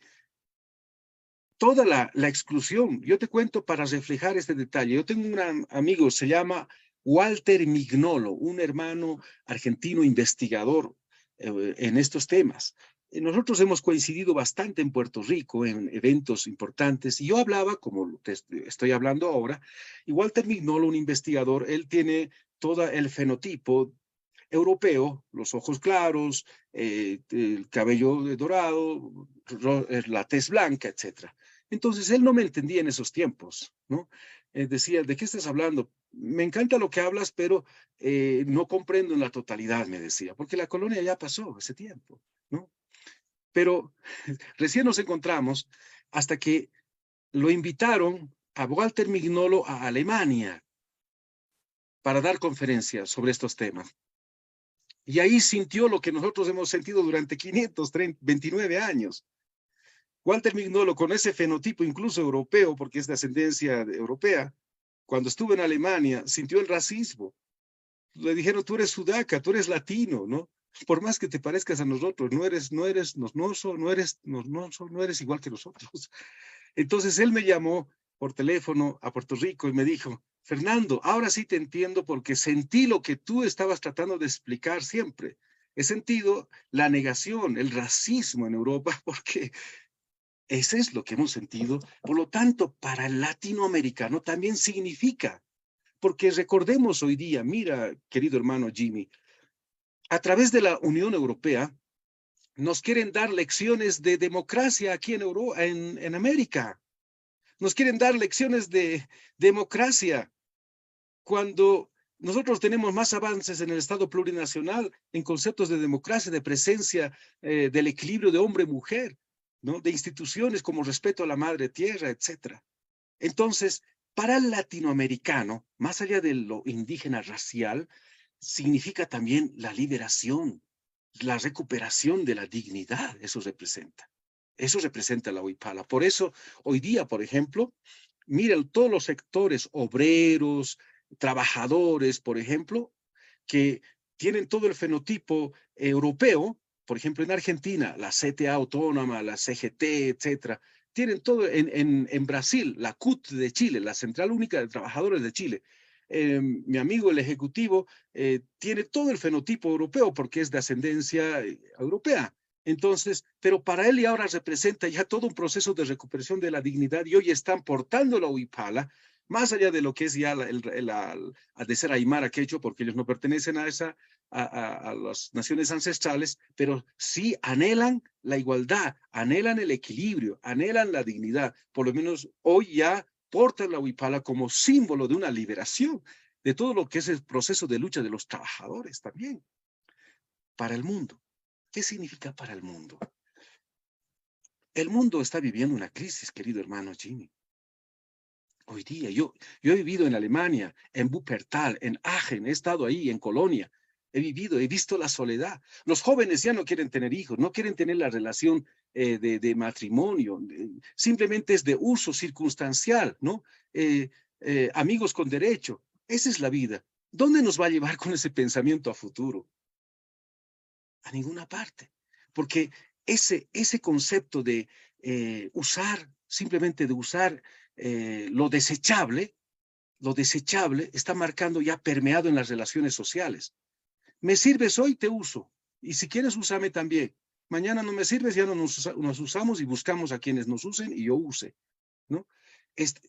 toda la exclusión, yo te cuento para reflejar este detalle. Yo tengo un gran amigo, se llama Walter Mignolo, un hermano argentino investigador en estos temas. Nosotros hemos coincidido bastante en Puerto Rico en eventos importantes y yo hablaba, como te estoy hablando ahora, y Walter Mignolo, un investigador, él tiene todo el fenotipo europeo, los ojos claros, el cabello dorado, la tez blanca, etcétera. Entonces él no me entendía en esos tiempos, ¿no? Decía, ¿de qué estás hablando? Me encanta lo que hablas, pero no comprendo en la totalidad, me decía, porque la colonia ya pasó ese tiempo, ¿no? Pero recién nos encontramos hasta que lo invitaron a Walter Mignolo a Alemania para dar conferencias sobre estos temas. Y ahí sintió lo que nosotros hemos sentido durante 529 años. Walter Mignolo, con ese fenotipo incluso europeo, porque es de ascendencia europea, cuando estuvo en Alemania, sintió el racismo. Le dijeron, tú eres sudaca, tú eres latino, ¿no? Por más que te parezcas a nosotros, no eres igual que nosotros. Entonces él me llamó por teléfono a Puerto Rico y me dijo, Fernando, ahora sí te entiendo porque sentí lo que tú estabas tratando de explicar siempre. He sentido la negación, el racismo en Europa, porque ese es lo que hemos sentido. Por lo tanto, para el latinoamericano también significa, porque recordemos hoy día, mira, querido hermano Jimmy, a través de la Unión Europea, nos quieren dar lecciones de democracia aquí en América. Nos quieren dar lecciones de democracia cuando nosotros tenemos más avances en el Estado plurinacional en conceptos de democracia, de presencia del equilibrio de hombre-mujer, ¿no? De instituciones como respeto a la madre tierra, etc. Entonces, para el latinoamericano, más allá de lo indígena racial, significa también la liberación, la recuperación de la dignidad, eso representa. Eso representa la huipala. Por eso, hoy día, por ejemplo, miren todos los sectores obreros, trabajadores, por ejemplo, que tienen todo el fenotipo europeo, por ejemplo, en Argentina, la CTA autónoma, la CGT, etcétera, tienen todo en Brasil, la CUT de Chile, la Central Única de Trabajadores de Chile. Mi amigo, el ejecutivo, tiene todo el fenotipo europeo porque es de ascendencia europea. Entonces, pero para él y ahora representa ya todo un proceso de recuperación de la dignidad y hoy están portando la huipala, más allá de lo que es ya de ser aymara quechua, porque ellos no pertenecen a las naciones ancestrales, pero sí anhelan la igualdad, anhelan el equilibrio, anhelan la dignidad. Por lo menos hoy ya portan la huipala como símbolo de una liberación de todo lo que es el proceso de lucha de los trabajadores también para el mundo. ¿Qué significa para el mundo? El mundo está viviendo una crisis, querido hermano Jimmy. Hoy día, yo he vivido en Alemania, en Wuppertal, en Aachen, he estado ahí, en Colonia, he visto la soledad. Los jóvenes ya no quieren tener hijos, no quieren tener la relación de matrimonio, simplemente es de uso circunstancial, ¿no? Amigos con derecho, esa es la vida. ¿Dónde nos va a llevar con ese pensamiento a futuro? A ninguna parte, porque ese concepto de simplemente de usar lo desechable está marcando ya permeado en las relaciones sociales. Me sirves hoy, te uso, y si quieres úsame también. Mañana no me sirves, ya no nos usamos y buscamos a quienes nos usen y yo use, ¿no?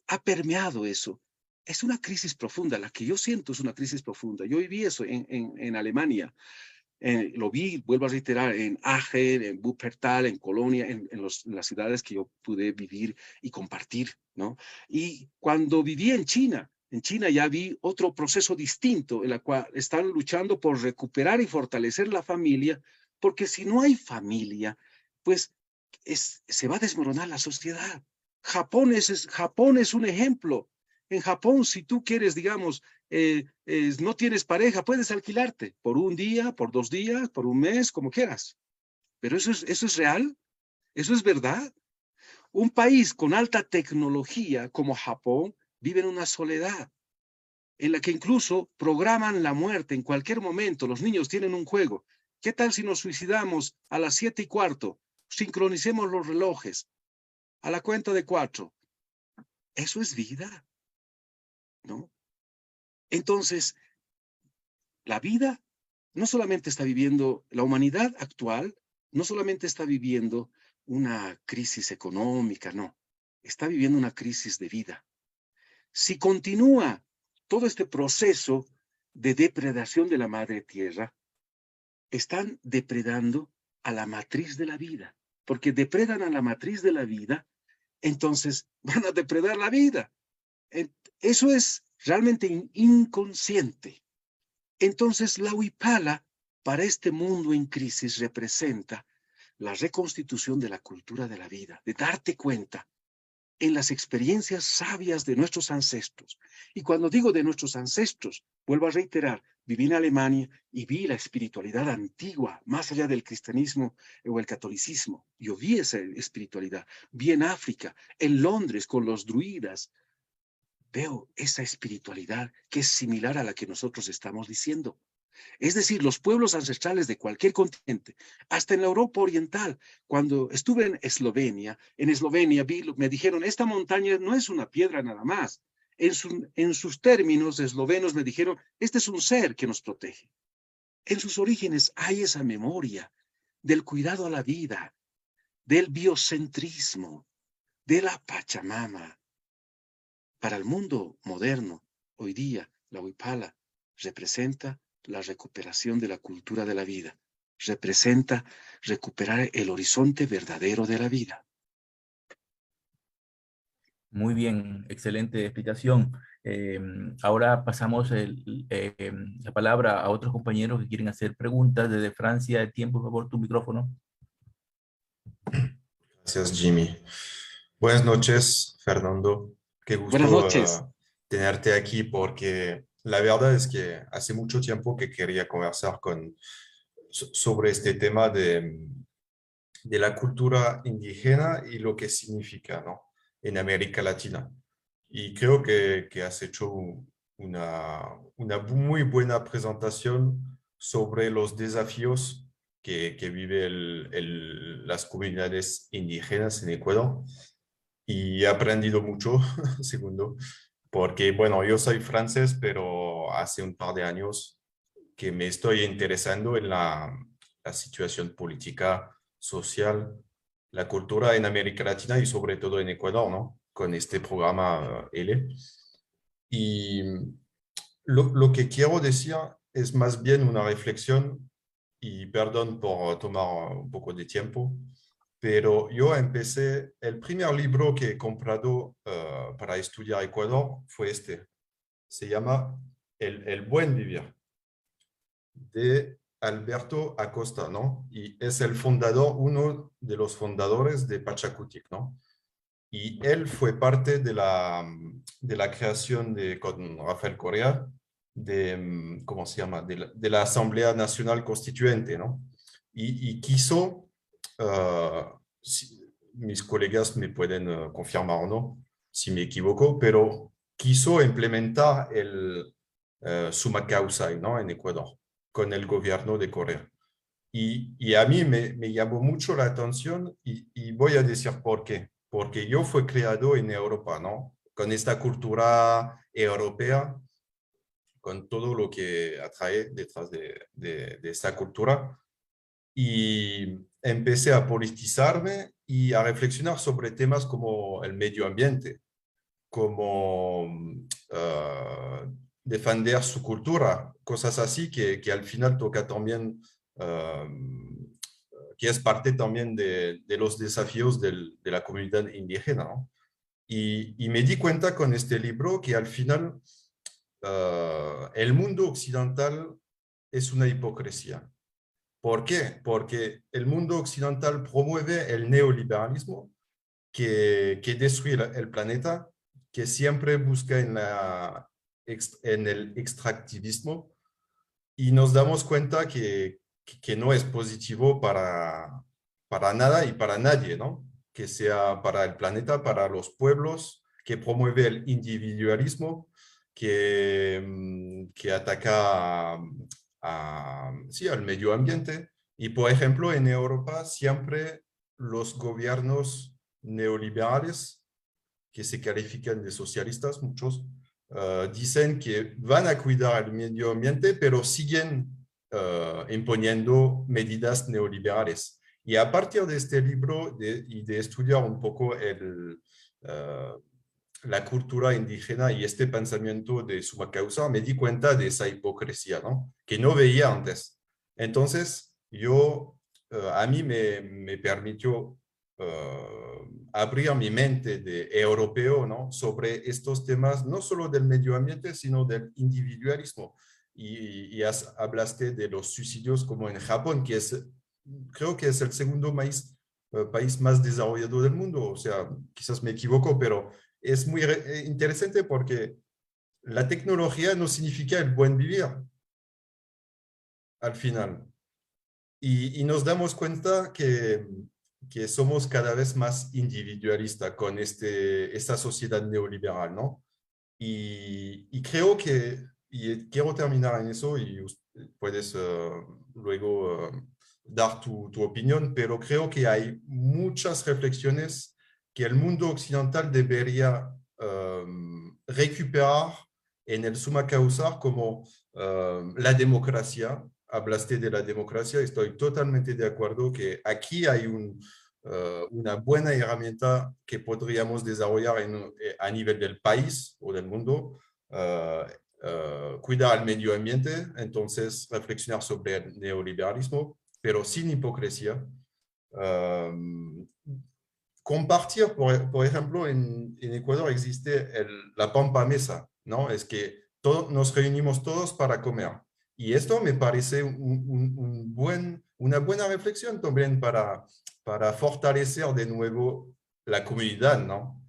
Ha permeado eso. Es una crisis profunda, la que yo siento es una crisis profunda. Yo viví eso en Alemania. Lo vi, vuelvo a reiterar, en Aachen, en Wuppertal, en Colonia, en las ciudades que yo pude vivir y compartir, ¿no? Y cuando viví en China ya vi otro proceso distinto en el cual están luchando por recuperar y fortalecer la familia, porque si no hay familia, pues se va a desmoronar la sociedad. Japón es un ejemplo. En Japón, si tú quieres, digamos, no tienes pareja, puedes alquilarte por un día, por 2 días, por un mes, como quieras. Pero eso es real, eso es verdad. Un país con alta tecnología como Japón vive en una soledad. en la que incluso programan la muerte en cualquier momento. Los niños tienen un juego. ¿Qué tal si nos suicidamos a las 7:15? Sincronicemos los relojes a la cuenta de 4. Eso es vida, ¿no? Entonces, la vida no solamente está viviendo, la humanidad actual no solamente está viviendo una crisis económica, no, está viviendo una crisis de vida. Si continúa todo este proceso de depredación de la madre tierra, están depredando a la matriz de la vida, porque depredan a la matriz de la vida, entonces van a depredar la vida. Eso es realmente inconsciente. Entonces la huipala para este mundo en crisis representa la reconstitución de la cultura de la vida, de darte cuenta en las experiencias sabias de nuestros ancestros. Y cuando digo de nuestros ancestros, vuelvo a reiterar, viví en Alemania y vi la espiritualidad antigua, más allá del cristianismo o el catolicismo. Yo vi esa espiritualidad. Vi en África, en Londres, con los druidas. Veo esa espiritualidad que es similar a la que nosotros estamos diciendo. Es decir, los pueblos ancestrales de cualquier continente, hasta en la Europa Oriental. Cuando estuve en Eslovenia me dijeron, esta montaña no es una piedra nada más. En sus términos eslovenos me dijeron, este es un ser que nos protege. En sus orígenes hay esa memoria del cuidado a la vida, del biocentrismo, de la Pachamama. Para el mundo moderno, hoy día, la huipala representa la recuperación de la cultura de la vida, representa recuperar el horizonte verdadero de la vida. Muy bien, excelente explicación. Ahora pasamos la palabra a otros compañeros que quieren hacer preguntas. Desde Francia, Etienne, por favor, tu micrófono. Gracias, Jimmy. Buenas noches, Fernando. Qué Buenas gusto noches. tenerte aquí porque la verdad es que hace mucho tiempo que quería conversar sobre este tema de la cultura indígena y lo que significa, ¿no?, en América Latina. Y creo que has hecho una muy buena presentación sobre los desafíos que vive las comunidades indígenas en Ecuador. Y he aprendido mucho, segundo, porque, bueno, yo soy francés, pero hace un par de años que me estoy interesando en la situación política, social, la cultura en América Latina y sobre todo en Ecuador, ¿no?, con este programa L. Y lo que quiero decir es más bien una reflexión, y perdón por tomar un poco de tiempo, pero yo empecé, el primer libro que he comprado para estudiar Ecuador fue este. Se llama El Buen Vivir, de Alberto Acosta, ¿no? Y es el fundador, uno de los fundadores de Pachakutik, ¿no? Y él fue parte de la creación con Rafael Correa ¿cómo se llama?, de la Asamblea Nacional Constituyente, ¿no? Y quiso, mis colegas me pueden confirmar o no, si me equivoco, pero quiso implementar el summa causa, ¿no?, en Ecuador, con el gobierno de Correa. Y a mí me llamó mucho la atención y voy a decir por qué. Porque yo fui criado en Europa, ¿no?, con esta cultura europea, con todo lo que atrae detrás de esta cultura. Y empecé a politizarme y a reflexionar sobre temas como el medio ambiente, como defender su cultura, cosas así que al final toca también, que es parte también de los desafíos de la comunidad indígena, ¿no? Y me di cuenta con este libro que al final el mundo occidental es una hipocresía. ¿Por qué? Porque el mundo occidental promueve el neoliberalismo que destruye el planeta, que siempre busca en el extractivismo, y nos damos cuenta que no es positivo para nada y para nadie, ¿no? Que sea para el planeta, para los pueblos, que promueve el individualismo que ataca sí, al medio ambiente. Y, por ejemplo, en Europa siempre los gobiernos neoliberales, que se califican de socialistas, muchos, dicen que van a cuidar el medio ambiente, pero siguen imponiendo medidas neoliberales. Y a partir de este libro y de estudiar un poco la cultura indígena y este pensamiento de suma causa, me di cuenta de esa hipocresía, ¿no? Que no veía antes. Entonces, a mí me permitió abrir mi mente de europeo, ¿no? Sobre estos temas, no solo del medio ambiente, sino del individualismo. Y hablaste de los suicidios como en Japón, creo que es el segundo país más desarrollado del mundo. O sea, quizás me equivoco, pero es muy interesante porque la tecnología no significa el buen vivir al final. Y nos damos cuenta que somos cada vez más individualistas con esta sociedad neoliberal, ¿no? Y creo y quiero terminar en eso y puedes luego dar tu opinión, pero creo que hay muchas reflexiones que el mundo occidental debería recuperar en el suma causa, como la democracia. Hablaste de la democracia, estoy totalmente de acuerdo que aquí hay una buena herramienta que podríamos desarrollar a nivel del país o del mundo, cuidar el medio ambiente, entonces reflexionar sobre el neoliberalismo, pero sin hipocresía. Compartir, por ejemplo, en Ecuador existe la Pampa Mesa, ¿no? Es que nos reunimos todos para comer. Y esto me parece una buena reflexión también para fortalecer de nuevo la comunidad, ¿no?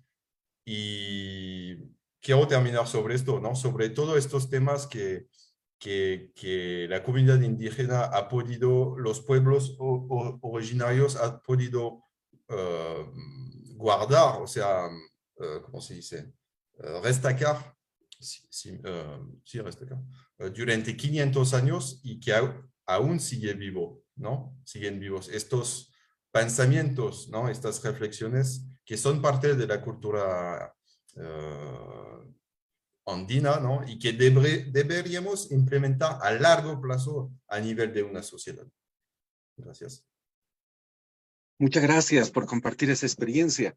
Y quiero terminar sobre esto, ¿no? Sobre todos estos temas que la comunidad indígena ha podido, los pueblos originarios han podido guardar, o sea, ¿cómo se dice? Destacar, sí, destacar, durante 500 años y que aún sigue vivo, ¿no? Siguen vivos estos pensamientos, ¿no? Estas reflexiones que son parte de la cultura andina, ¿no? Y que deberíamos implementar a largo plazo a nivel de una sociedad. Gracias. Muchas gracias por compartir esa experiencia.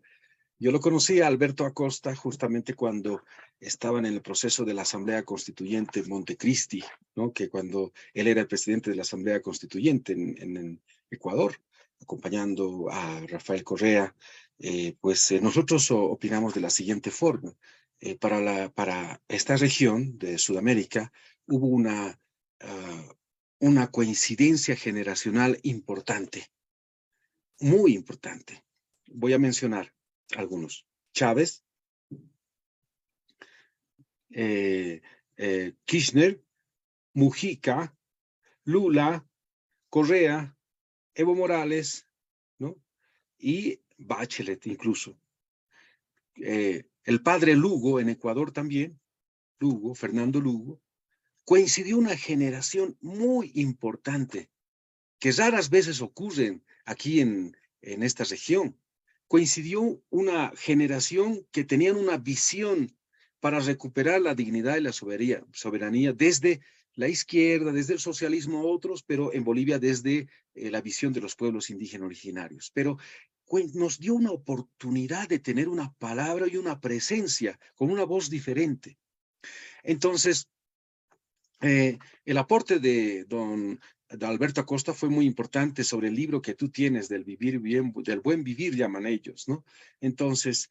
Yo lo conocí a Alberto Acosta justamente cuando estaban en el proceso de la Asamblea Constituyente Montecristi, ¿no? Que cuando él era el presidente de la Asamblea Constituyente en Ecuador, acompañando a Rafael Correa, nosotros opinamos de la siguiente forma. Para esta región de Sudamérica hubo una coincidencia generacional importante, muy importante. Voy a mencionar algunos. Chávez, Kirchner, Mujica, Lula, Correa, Evo Morales, ¿no? Y Bachelet incluso. El padre Lugo en Ecuador también, Fernando Lugo, coincidió una generación muy importante que raras veces ocurren aquí en esta región. Coincidió una generación que tenían una visión para recuperar la dignidad y la soberanía desde la izquierda, desde el socialismo a otros, pero en Bolivia desde la visión de los pueblos indígenas originarios. Pero nos dio una oportunidad de tener una palabra y una presencia con una voz diferente. Entonces, el aporte de Alberto Acosta fue muy importante sobre el libro que tú tienes del vivir bien, del buen vivir, llaman ellos, ¿no? Entonces,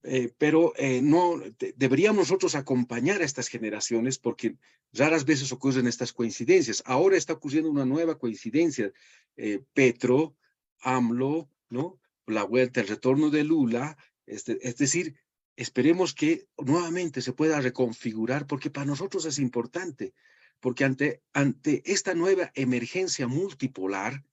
deberíamos nosotros acompañar a estas generaciones porque raras veces ocurren estas coincidencias. Ahora está ocurriendo una nueva coincidencia. Petro, AMLO, ¿no? La vuelta, el retorno de Lula, es decir, esperemos que nuevamente se pueda reconfigurar porque para nosotros es importante, porque ante esta nueva emergencia multipolar,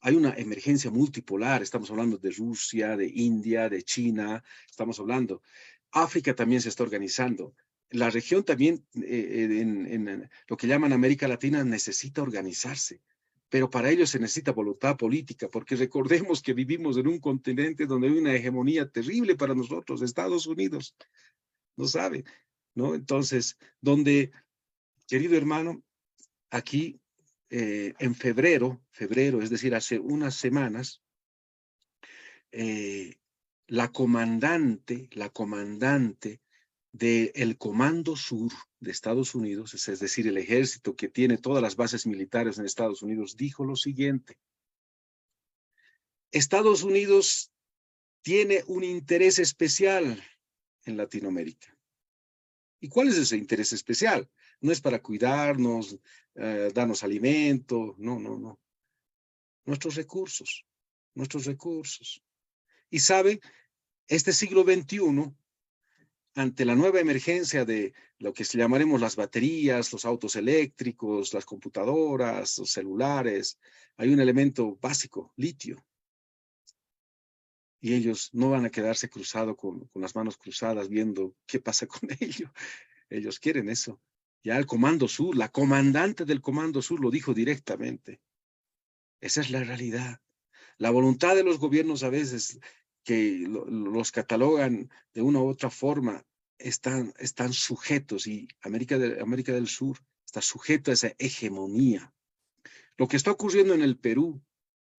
hay una emergencia multipolar, estamos hablando de Rusia, de India, de China, estamos hablando. África también se está organizando. la región también, en lo que llaman América Latina, necesita organizarse. Pero para ello se necesita voluntad política, porque recordemos que vivimos en un continente donde hay una hegemonía terrible para nosotros, Estados Unidos, ¿no sabe? ¿No? Entonces, donde, querido hermano, aquí en febrero, es decir, hace unas semanas, la comandante del Comando Sur de Estados Unidos, es decir, el ejército que tiene todas las bases militares en Estados Unidos, dijo lo siguiente: Estados Unidos tiene un interés especial en Latinoamérica. ¿Y cuál es ese interés especial? No es para cuidarnos, darnos alimento, no. Nuestros recursos. Y sabe, este siglo XXI, ante la nueva emergencia de lo que llamaremos las baterías, los autos eléctricos, las computadoras, los celulares, hay un elemento básico, litio. Y ellos no van a quedarse cruzados con las manos cruzadas viendo qué pasa con ellos. Ellos quieren eso. Ya el Comando Sur, la comandante del Comando Sur lo dijo directamente. Esa es la realidad. La voluntad de los gobiernos a veces que los catalogan de una u otra forma están sujetos, y América del Sur está sujeto a esa hegemonía. Lo que está ocurriendo en el Perú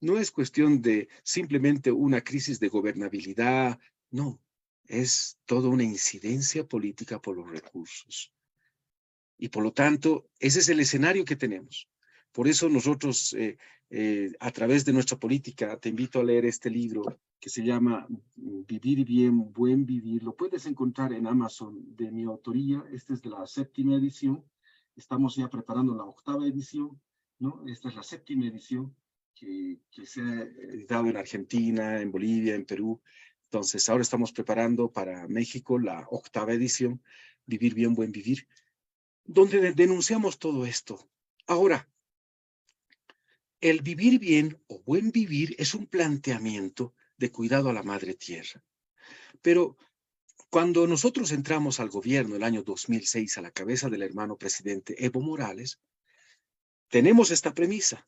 no es cuestión de simplemente una crisis de gobernabilidad, no, es toda una incidencia política por los recursos. Y por lo tanto, ese es el escenario que tenemos. Por eso nosotros, a través de nuestra política, te invito a leer este libro que se llama Vivir Bien, Buen Vivir. Lo puedes encontrar en Amazon, de mi autoría. Este es de la 7ª edición. Estamos ya preparando la 8ª edición, ¿no? Esta es la 7ª edición que se ha editado en Argentina, en Bolivia, en Perú. Entonces, ahora estamos preparando para México la 8ª edición, Vivir Bien, Buen Vivir, donde denunciamos todo esto. Ahora, el vivir bien o buen vivir es un planteamiento de cuidado a la madre tierra. Pero cuando nosotros entramos al gobierno el año 2006 a la cabeza del hermano presidente Evo Morales, tenemos esta premisa.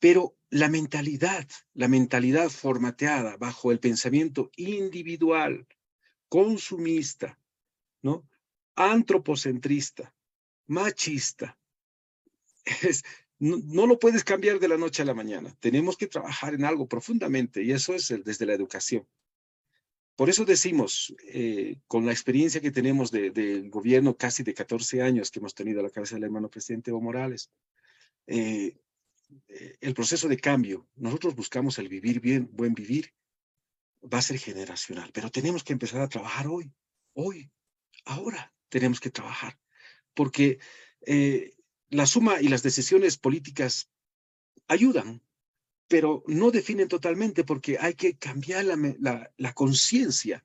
Pero la mentalidad formateada bajo el pensamiento individual, consumista, ¿no? Antropocentrista, machista, no lo puedes cambiar de la noche a la mañana. Tenemos que trabajar en algo profundamente, y eso es desde la educación. Por eso decimos, con la experiencia que tenemos del gobierno casi de 14 años que hemos tenido a la cabeza del hermano presidente Evo Morales, el proceso de cambio, nosotros buscamos el vivir bien, buen vivir, va a ser generacional, pero tenemos que empezar a trabajar hoy, ahora tenemos que trabajar, porque la suma y las decisiones políticas ayudan, pero no definen totalmente, porque hay que cambiar la conciencia,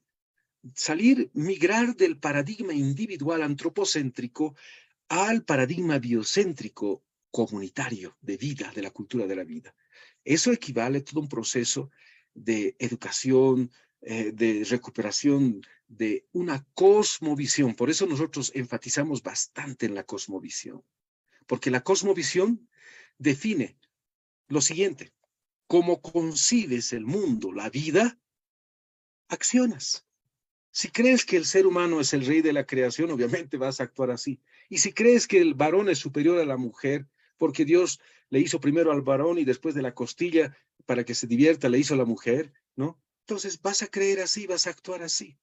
migrar del paradigma individual antropocéntrico al paradigma biocéntrico comunitario de vida, de la cultura de la vida. Eso equivale a todo un proceso de educación, de recuperación de una cosmovisión. Por eso nosotros enfatizamos bastante en la cosmovisión, porque la cosmovisión define lo siguiente: cómo concibes el mundo, la vida, accionas. Si crees que el ser humano es el rey de la creación, obviamente vas a actuar así. Y si crees que el varón es superior a la mujer, porque Dios le hizo primero al varón y después de la costilla, para que se divierta, le hizo a la mujer, ¿no? Entonces vas a creer así, vas a actuar así.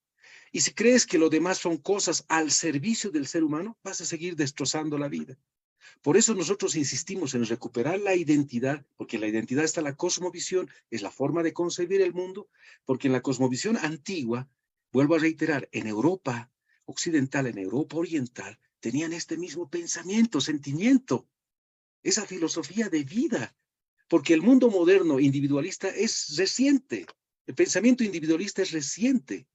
Y si crees que lo demás son cosas al servicio del ser humano, vas a seguir destrozando la vida. Por eso nosotros insistimos en recuperar la identidad, porque en la identidad está la cosmovisión, es la forma de concebir el mundo, porque en la cosmovisión antigua, vuelvo a reiterar, en Europa occidental, en Europa oriental, tenían este mismo pensamiento, sentimiento, esa filosofía de vida, porque el mundo moderno individualista es reciente, el pensamiento individualista es reciente.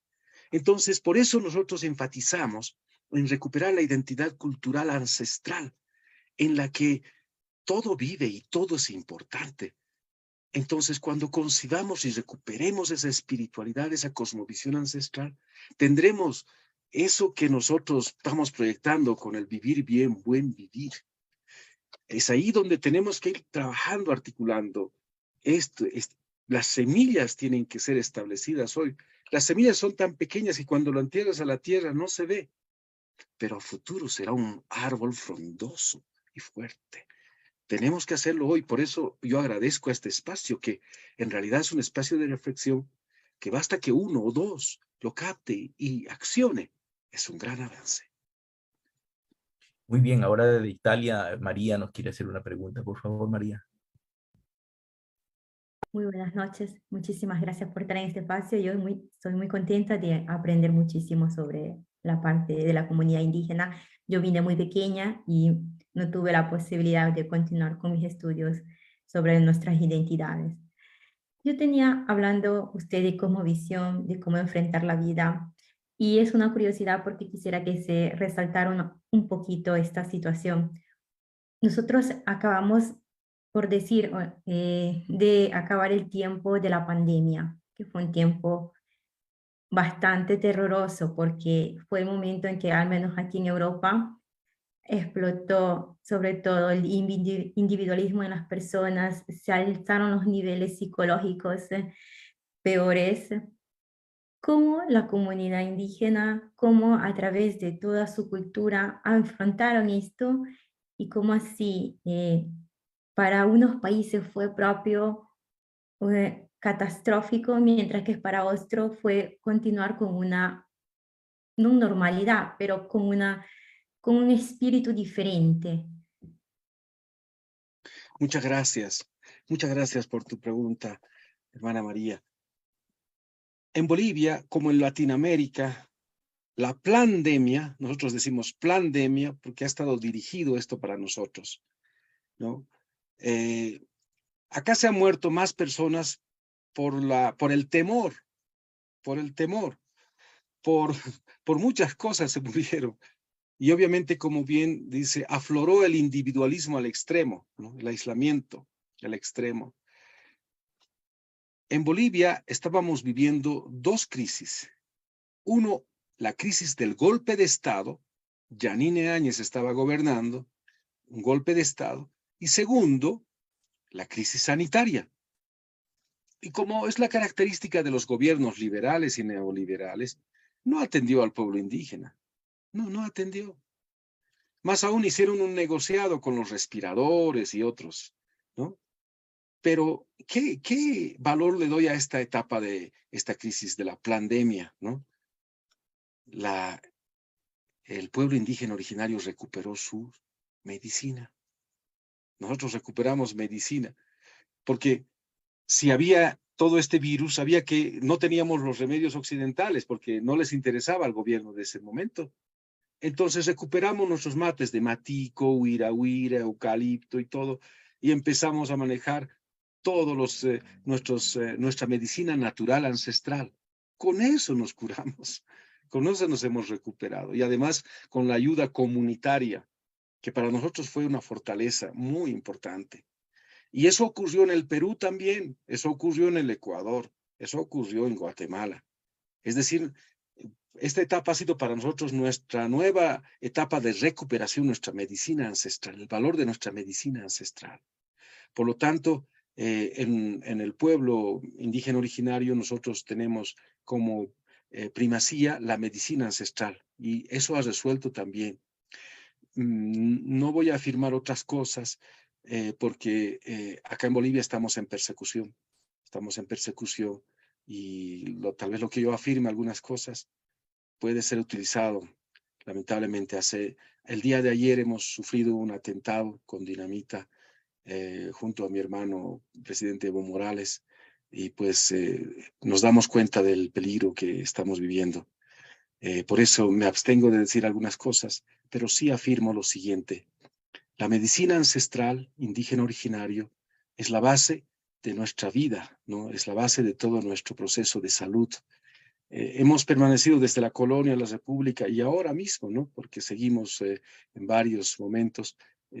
Entonces, por eso nosotros enfatizamos en recuperar la identidad cultural ancestral, en la que todo vive y todo es importante. Entonces, cuando concibamos y recuperemos esa espiritualidad, esa cosmovisión ancestral, tendremos eso que nosotros estamos proyectando con el vivir bien, buen vivir. Es ahí donde tenemos que ir trabajando, articulando. Las semillas tienen que ser establecidas hoy. Las semillas son tan pequeñas y cuando lo entierras a la tierra no se ve, pero a futuro será un árbol frondoso y fuerte. Tenemos que hacerlo hoy, por eso yo agradezco a este espacio, que en realidad es un espacio de reflexión, que basta que uno o dos lo capte y accione. Es un gran avance. Muy bien, ahora desde Italia, María nos quiere hacer una pregunta. Por favor, María. Muy buenas noches, muchísimas gracias por estar en este espacio. Yo soy muy contenta de aprender muchísimo sobre la parte de la comunidad indígena. Yo vine muy pequeña y no tuve la posibilidad de continuar con mis estudios sobre nuestras identidades. Yo tenía hablando usted de cómo visión, de cómo enfrentar la vida, y es una curiosidad porque quisiera que se resaltara un poquito esta situación. Nosotros acabamos, por decir, de acabar el tiempo de la pandemia, que fue un tiempo bastante terroroso porque fue el momento en que, al menos aquí en Europa, explotó sobre todo el individualismo en las personas, se alzaron los niveles psicológicos peores. Cómo la comunidad indígena, cómo a través de toda su cultura afrontaron esto y cómo así para unos países fue propio catastrófico, mientras que para otros fue continuar con una, no normalidad, pero con un espíritu diferente. Muchas gracias. Muchas gracias por tu pregunta, hermana María. En Bolivia, como en Latinoamérica, la pandemia, nosotros decimos pandemia porque ha estado dirigido esto para nosotros, ¿no? Acá se han muerto más personas por el temor, por muchas cosas se murieron. Y obviamente, como bien dice, afloró el individualismo al extremo, ¿no? El aislamiento al extremo. En Bolivia estábamos viviendo dos crisis. Uno, la crisis del golpe de Estado. Yanine Áñez estaba gobernando, un golpe de Estado. Y segundo, la crisis sanitaria. Y como es la característica de los gobiernos liberales y neoliberales, no atendió al pueblo indígena. No atendió. Más aún hicieron un negociado con los respiradores y otros, ¿no? Pero, ¿qué valor le doy a esta etapa de esta crisis de la pandemia, ¿no? El pueblo indígena originario recuperó su medicina. Nosotros recuperamos medicina, porque si había todo este virus, sabía que no teníamos los remedios occidentales, porque no les interesaba al gobierno de ese momento. Entonces recuperamos nuestros mates de matico, huira, eucalipto y todo, y empezamos a manejar todos nuestra medicina natural ancestral. Con eso nos curamos, con eso nos hemos recuperado. Y además con la ayuda comunitaria, que para nosotros fue una fortaleza muy importante. Y eso ocurrió en el Perú también, eso ocurrió en el Ecuador, eso ocurrió en Guatemala. Es decir, esta etapa ha sido para nosotros nuestra nueva etapa de recuperación, nuestra medicina ancestral, el valor de nuestra medicina ancestral. Por lo tanto, en el pueblo indígena originario nosotros tenemos como primacía la medicina ancestral y eso ha resuelto también. No voy a afirmar otras cosas porque acá en Bolivia estamos en persecución y tal vez lo que yo afirme algunas cosas puede ser utilizado, lamentablemente. El día de ayer hemos sufrido un atentado con dinamita junto a mi hermano, presidente Evo Morales, y pues nos damos cuenta del peligro que estamos viviendo. Por eso me abstengo de decir algunas cosas, pero sí afirmo lo siguiente. La medicina ancestral, indígena originario, es la base de nuestra vida, ¿no? Es la base de todo nuestro proceso de salud. Hemos permanecido desde la colonia, la república y ahora mismo, ¿no? Porque seguimos en varios momentos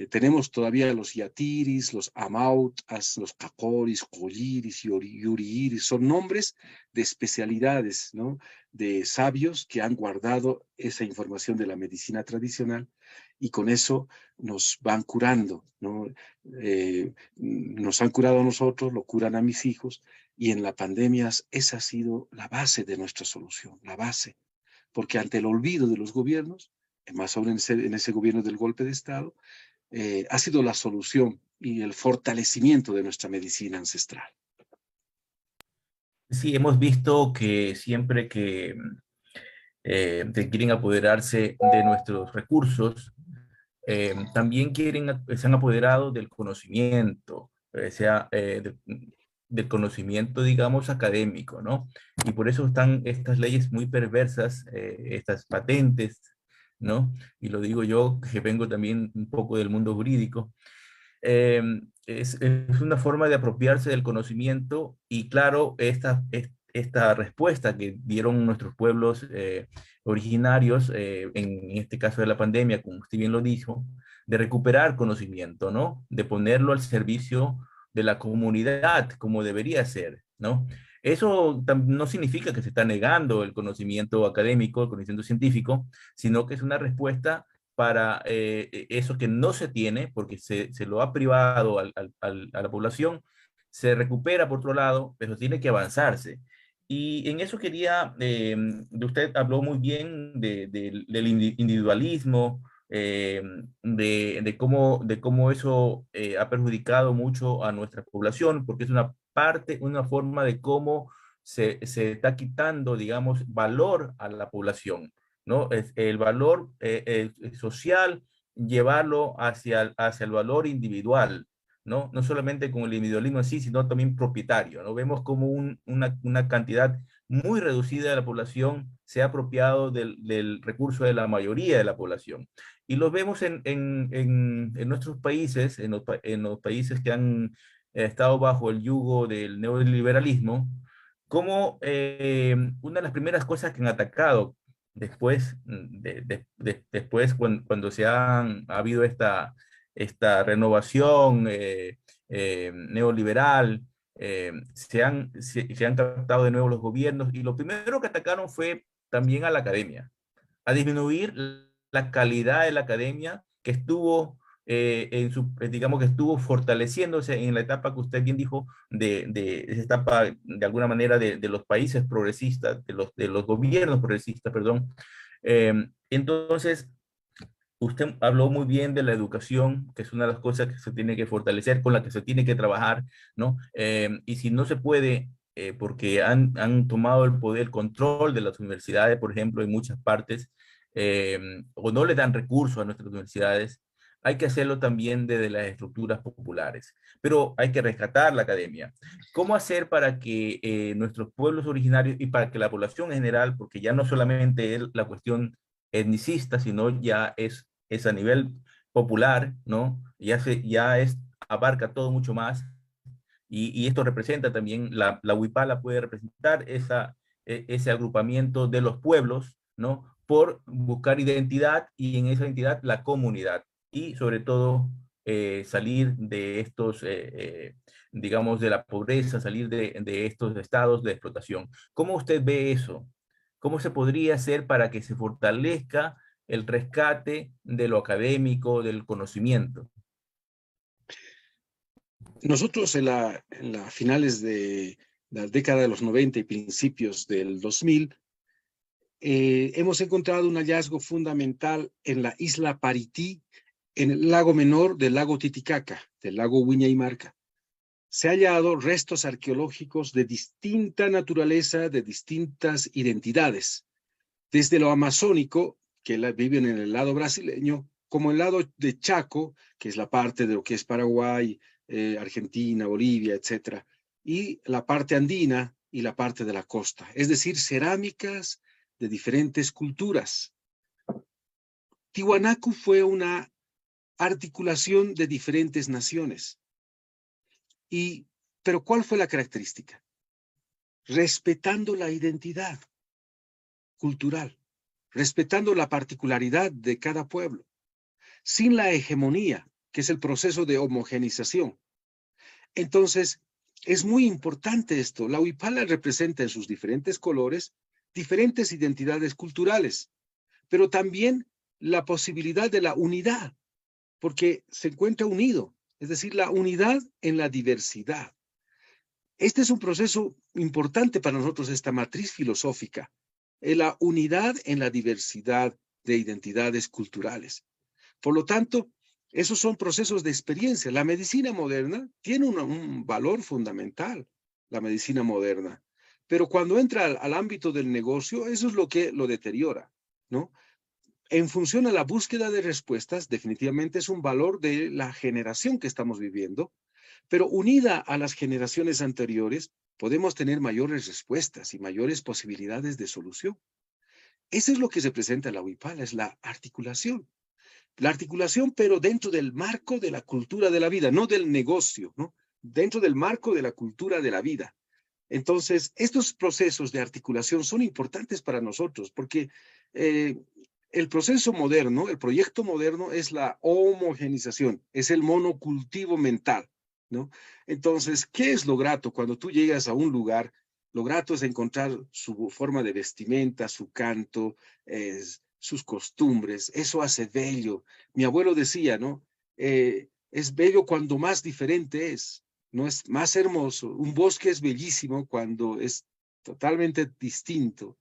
Tenemos todavía los yatiris, los amautas, los cacoris, colliris, yuriiris, son nombres de especialidades, ¿no? De sabios que han guardado esa información de la medicina tradicional y con eso nos van curando, ¿no? Nos han curado a nosotros, lo curan a mis hijos, y en la pandemia esa ha sido la base de nuestra solución, la base, porque ante el olvido de los gobiernos, más aún en ese gobierno del golpe de Estado, ha sido la solución y el fortalecimiento de nuestra medicina ancestral. Sí, hemos visto que siempre que quieren apoderarse de nuestros recursos, también se han apoderado del conocimiento, del conocimiento, digamos, académico, ¿no? Y por eso están estas leyes muy perversas, estas patentes, ¿no? Y lo digo yo, que vengo también un poco del mundo jurídico. Es una forma de apropiarse del conocimiento y claro, esta respuesta que dieron nuestros pueblos originarios, en este caso de la pandemia, como usted bien lo dijo, de recuperar conocimiento, ¿no? De ponerlo al servicio de la comunidad como debería ser, ¿no? Eso no significa que se está negando el conocimiento académico, el conocimiento científico, sino que es una respuesta para eso que no se tiene, porque se lo ha privado a la población, se recupera por otro lado, pero tiene que avanzarse. Y en eso quería, usted habló muy bien del individualismo, de cómo eso ha perjudicado mucho a nuestra población, porque es una parte, una forma de cómo se está quitando, digamos, valor a la población, ¿no? Es el valor social, llevarlo hacia el valor individual, ¿no? No solamente con el individualismo en sí, sino también propietario, ¿no? Vemos como una cantidad muy reducida de la población se ha apropiado del recurso de la mayoría de la población. Y lo vemos en nuestros países, en los países que han estado bajo el yugo del neoliberalismo, como una de las primeras cosas que han atacado después, después cuando ha habido esta renovación neoliberal, se han captado de nuevo los gobiernos y lo primero que atacaron fue también a la academia, a disminuir la calidad de la academia que estuvo, digamos que estuvo fortaleciéndose en la etapa que usted bien dijo, de esa etapa de alguna manera de los países progresistas, de los gobiernos progresistas, perdón. Entonces, usted habló muy bien de la educación, que es una de las cosas que se tiene que fortalecer, con la que se tiene que trabajar, ¿no? Y si no se puede, porque han tomado el poder, el control de las universidades, por ejemplo, en muchas partes, o no le dan recursos a nuestras universidades, hay que hacerlo también desde las estructuras populares. Pero hay que rescatar la academia. ¿Cómo hacer para que nuestros pueblos originarios y para que la población en general, porque ya no solamente es la cuestión etnicista, sino ya es a nivel popular, ¿no? Abarca todo mucho más y esto representa también, la Huipala puede representar ese agrupamiento de los pueblos, ¿no? Por buscar identidad y en esa identidad la comunidad y sobre todo salir de estos, digamos, de la pobreza, salir de estos estados de explotación. ¿Cómo usted ve eso? ¿Cómo se podría hacer para que se fortalezca el rescate de lo académico, del conocimiento? Nosotros en la finales de la década de los 90 y principios del 2000, hemos encontrado un hallazgo fundamental en la isla Parití, en el lago menor del lago Titicaca, del lago Wiñaymarca. Se han hallado restos arqueológicos de distinta naturaleza, de distintas identidades, desde lo amazónico, que viven en el lado brasileño, como el lado de Chaco, que es la parte de lo que es Paraguay, Argentina, Bolivia, etc., y la parte andina y la parte de la costa, es decir, cerámicas de diferentes culturas. Tiwanaku fue una articulación de diferentes naciones. Pero ¿cuál fue la característica? Respetando la identidad cultural, respetando la particularidad de cada pueblo, sin la hegemonía que es el proceso de homogenización. Entonces, es muy importante esto. La huipala representa en sus diferentes colores diferentes identidades culturales, pero también la posibilidad de la unidad, porque se encuentra unido, es decir, la unidad en la diversidad. Este es un proceso importante para nosotros, esta matriz filosófica, la unidad en la diversidad de identidades culturales. Por lo tanto, esos son procesos de experiencia. La medicina moderna tiene un valor fundamental, la medicina moderna, pero cuando entra al ámbito del negocio, eso es lo que lo deteriora, ¿no? En función a la búsqueda de respuestas, definitivamente es un valor de la generación que estamos viviendo, pero unida a las generaciones anteriores, podemos tener mayores respuestas y mayores posibilidades de solución. Eso es lo que se presenta en la huipala, es la articulación. La articulación, pero dentro del marco de la cultura de la vida, no del negocio, ¿no? Dentro del marco de la cultura de la vida. Entonces, estos procesos de articulación son importantes para nosotros porque el proceso moderno, el proyecto moderno es la homogenización, es el monocultivo mental, ¿no? Entonces, ¿qué es lo grato cuando tú llegas a un lugar? Lo grato es encontrar su forma de vestimenta, su canto, sus costumbres, eso hace bello. Mi abuelo decía, ¿no? Es bello cuando más diferente es, no es más hermoso. Un bosque es bellísimo cuando es totalmente distinto.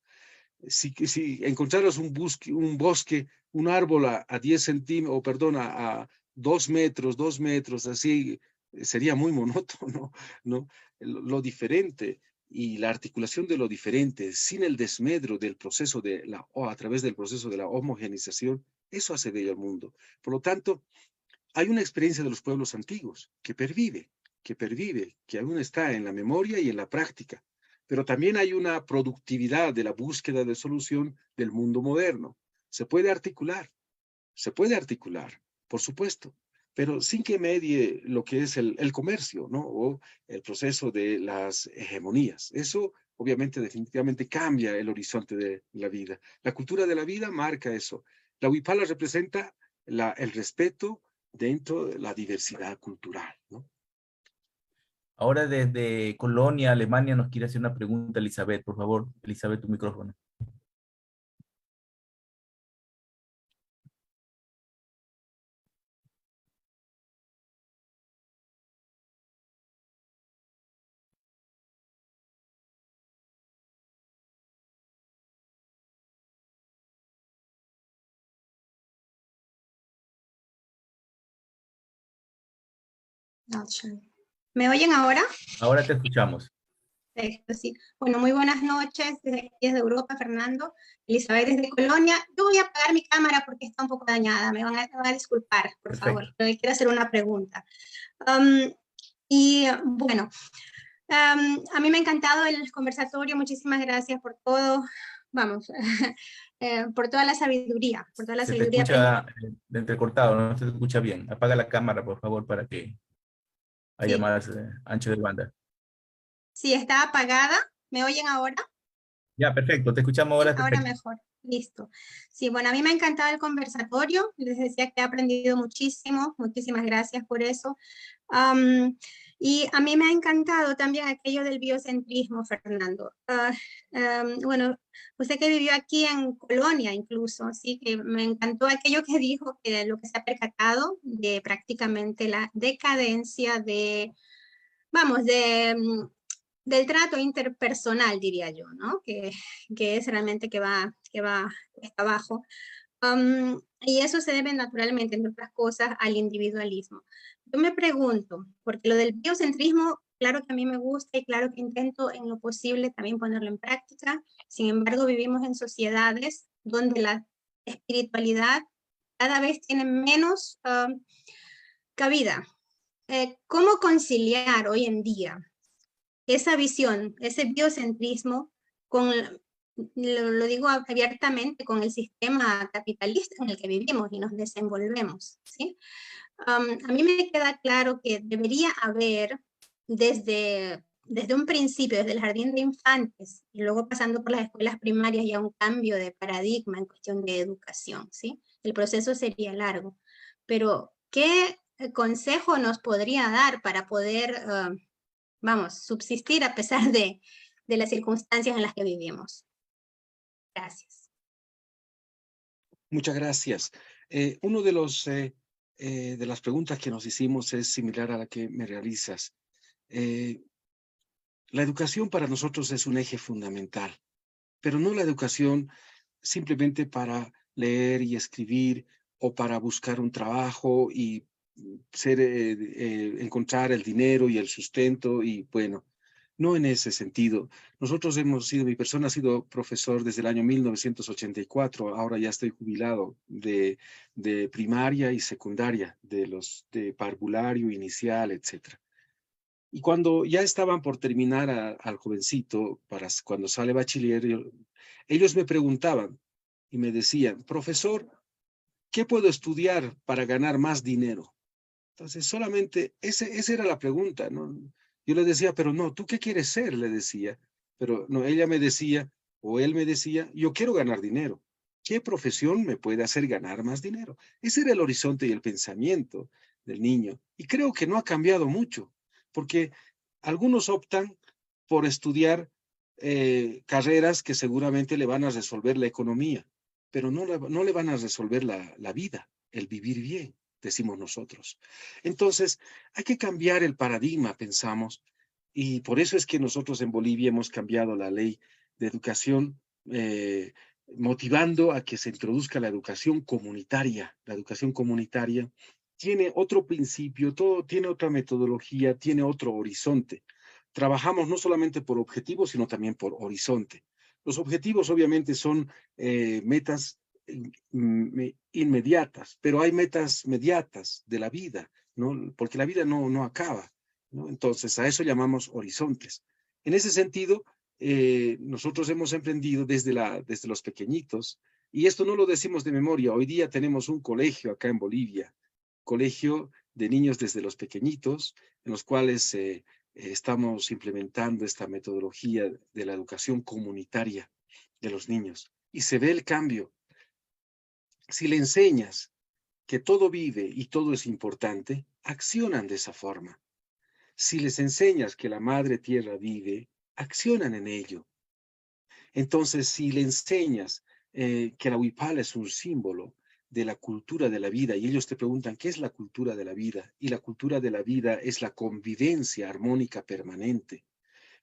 Si encontraras un bosque, un árbol a 10 centímetros, o perdón, a 2 metros, así, sería muy monótono, ¿no? Lo diferente y la articulación de lo diferente, sin el desmedro del proceso o a través del proceso de la homogenización, eso hace bello al mundo. Por lo tanto, hay una experiencia de los pueblos antiguos que pervive, que aún está en la memoria y en la práctica. Pero también hay una productividad de la búsqueda de solución del mundo moderno. Se puede articular, por supuesto, pero sin que medie lo que es el comercio, ¿no? O el proceso de las hegemonías. Eso, obviamente, definitivamente cambia el horizonte de la vida. La cultura de la vida marca eso. La huipala representa el respeto dentro de la diversidad cultural, ¿no? Ahora desde Colonia, Alemania, nos quiere hacer una pregunta Elizabeth. Por favor, Elizabeth, tu micrófono. ¿Me oyen ahora? Ahora te escuchamos. Perfecto, sí. Bueno, muy buenas noches desde aquí, desde Europa, Fernando. Elizabeth desde Colonia. Yo voy a apagar mi cámara porque está un poco dañada. Me van a disculpar, por Perfecto. favor. Pero quiero hacer una pregunta. Y bueno, a mí me ha encantado el conversatorio. Muchísimas gracias por todo. Vamos, por toda la sabiduría. Por toda la Se te sabiduría. escucha entrecortado, no se te escucha bien. Apaga la cámara, por favor, para que haya Sí. más ancho de banda. Sí, está apagada. ¿Me oyen ahora? Ya, perfecto. Te escuchamos ahora. Ahora Perfecto. mejor, listo. Sí, bueno, a mí me ha encantado el conversatorio, les decía que he aprendido muchísimo, muchísimas gracias por eso. Y a mí me ha encantado también aquello del biocentrismo, Fernando. Bueno, usted que vivió aquí en Colonia incluso, sí, que me encantó aquello que dijo, que lo que se ha percatado de prácticamente la decadencia de, vamos, del trato interpersonal, diría yo, ¿no? Que es realmente que va abajo. Y eso se debe naturalmente, entre otras cosas, al individualismo. Yo me pregunto, porque lo del biocentrismo, claro que a mí me gusta y claro que intento en lo posible también ponerlo en práctica. Sin embargo, vivimos en sociedades donde la espiritualidad cada vez tiene menos cabida. ¿Cómo conciliar hoy en día esa visión, ese biocentrismo, lo digo abiertamente, con el sistema capitalista en el que vivimos y nos desenvolvemos, ¿sí? A mí me queda claro que debería haber desde un principio, desde el jardín de infantes, y luego pasando por las escuelas primarias, ya un cambio de paradigma en cuestión de educación, ¿sí? El proceso sería largo, pero ¿qué consejo nos podría dar para poder, vamos, subsistir a pesar de las circunstancias en las que vivimos? Gracias. Muchas gracias. Uno de las preguntas que nos hicimos es similar a la que me realizas. La educación para nosotros es un eje fundamental, pero no la educación simplemente para leer y escribir o para buscar un trabajo y encontrar el dinero y el sustento y bueno, no en ese sentido. Nosotros mi persona ha sido profesor desde el año 1984, ahora ya estoy jubilado de primaria y secundaria, de parvulario, inicial, etcétera. Y cuando ya estaban por terminar al jovencito, cuando sale bachiller, ellos me preguntaban y me decían, profesor, ¿qué puedo estudiar para ganar más dinero? Entonces, solamente esa era la pregunta, ¿no? Yo le decía, pero no, ¿tú qué quieres ser? Le decía. Pero no, ella me decía, o él me decía, yo quiero ganar dinero. ¿Qué profesión me puede hacer ganar más dinero? Ese era el horizonte y el pensamiento del niño. Y creo que no ha cambiado mucho, porque algunos optan por estudiar carreras que seguramente le van a resolver la economía, pero no le van a resolver la vida, el vivir bien, decimos nosotros. Entonces, hay que cambiar el paradigma, pensamos, y por eso es que nosotros en Bolivia hemos cambiado la ley de educación, motivando a que se introduzca la educación comunitaria. La educación comunitaria tiene otro principio, tiene otra metodología, tiene otro horizonte. Trabajamos no solamente por objetivos, sino también por horizonte. Los objetivos obviamente son metas inmediatas, pero hay metas mediatas de la vida, ¿no? Porque la vida no acaba, ¿no? Entonces, a eso llamamos horizontes. En ese sentido, nosotros hemos emprendido desde los pequeñitos, y esto no lo decimos de memoria. Hoy día tenemos un colegio acá en Bolivia, colegio de niños desde los pequeñitos, en los cuales estamos implementando esta metodología de la educación comunitaria de los niños. Y se ve el cambio. Si le enseñas que todo vive y todo es importante, accionan de esa forma. Si les enseñas que la madre tierra vive, accionan en ello. Entonces, si le enseñas que la huipala es un símbolo de la cultura de la vida y ellos te preguntan, ¿qué es la cultura de la vida? Y la cultura de la vida es la convivencia armónica permanente.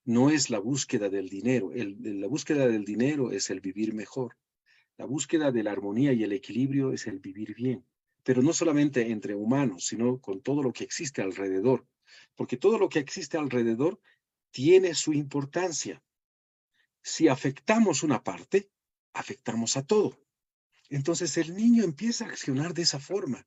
No es la búsqueda del dinero. La búsqueda del dinero es el vivir mejor. La búsqueda de la armonía y el equilibrio es el vivir bien, pero no solamente entre humanos, sino con todo lo que existe alrededor, porque todo lo que existe alrededor tiene su importancia. Si afectamos una parte, afectamos a todo. Entonces el niño empieza a accionar de esa forma.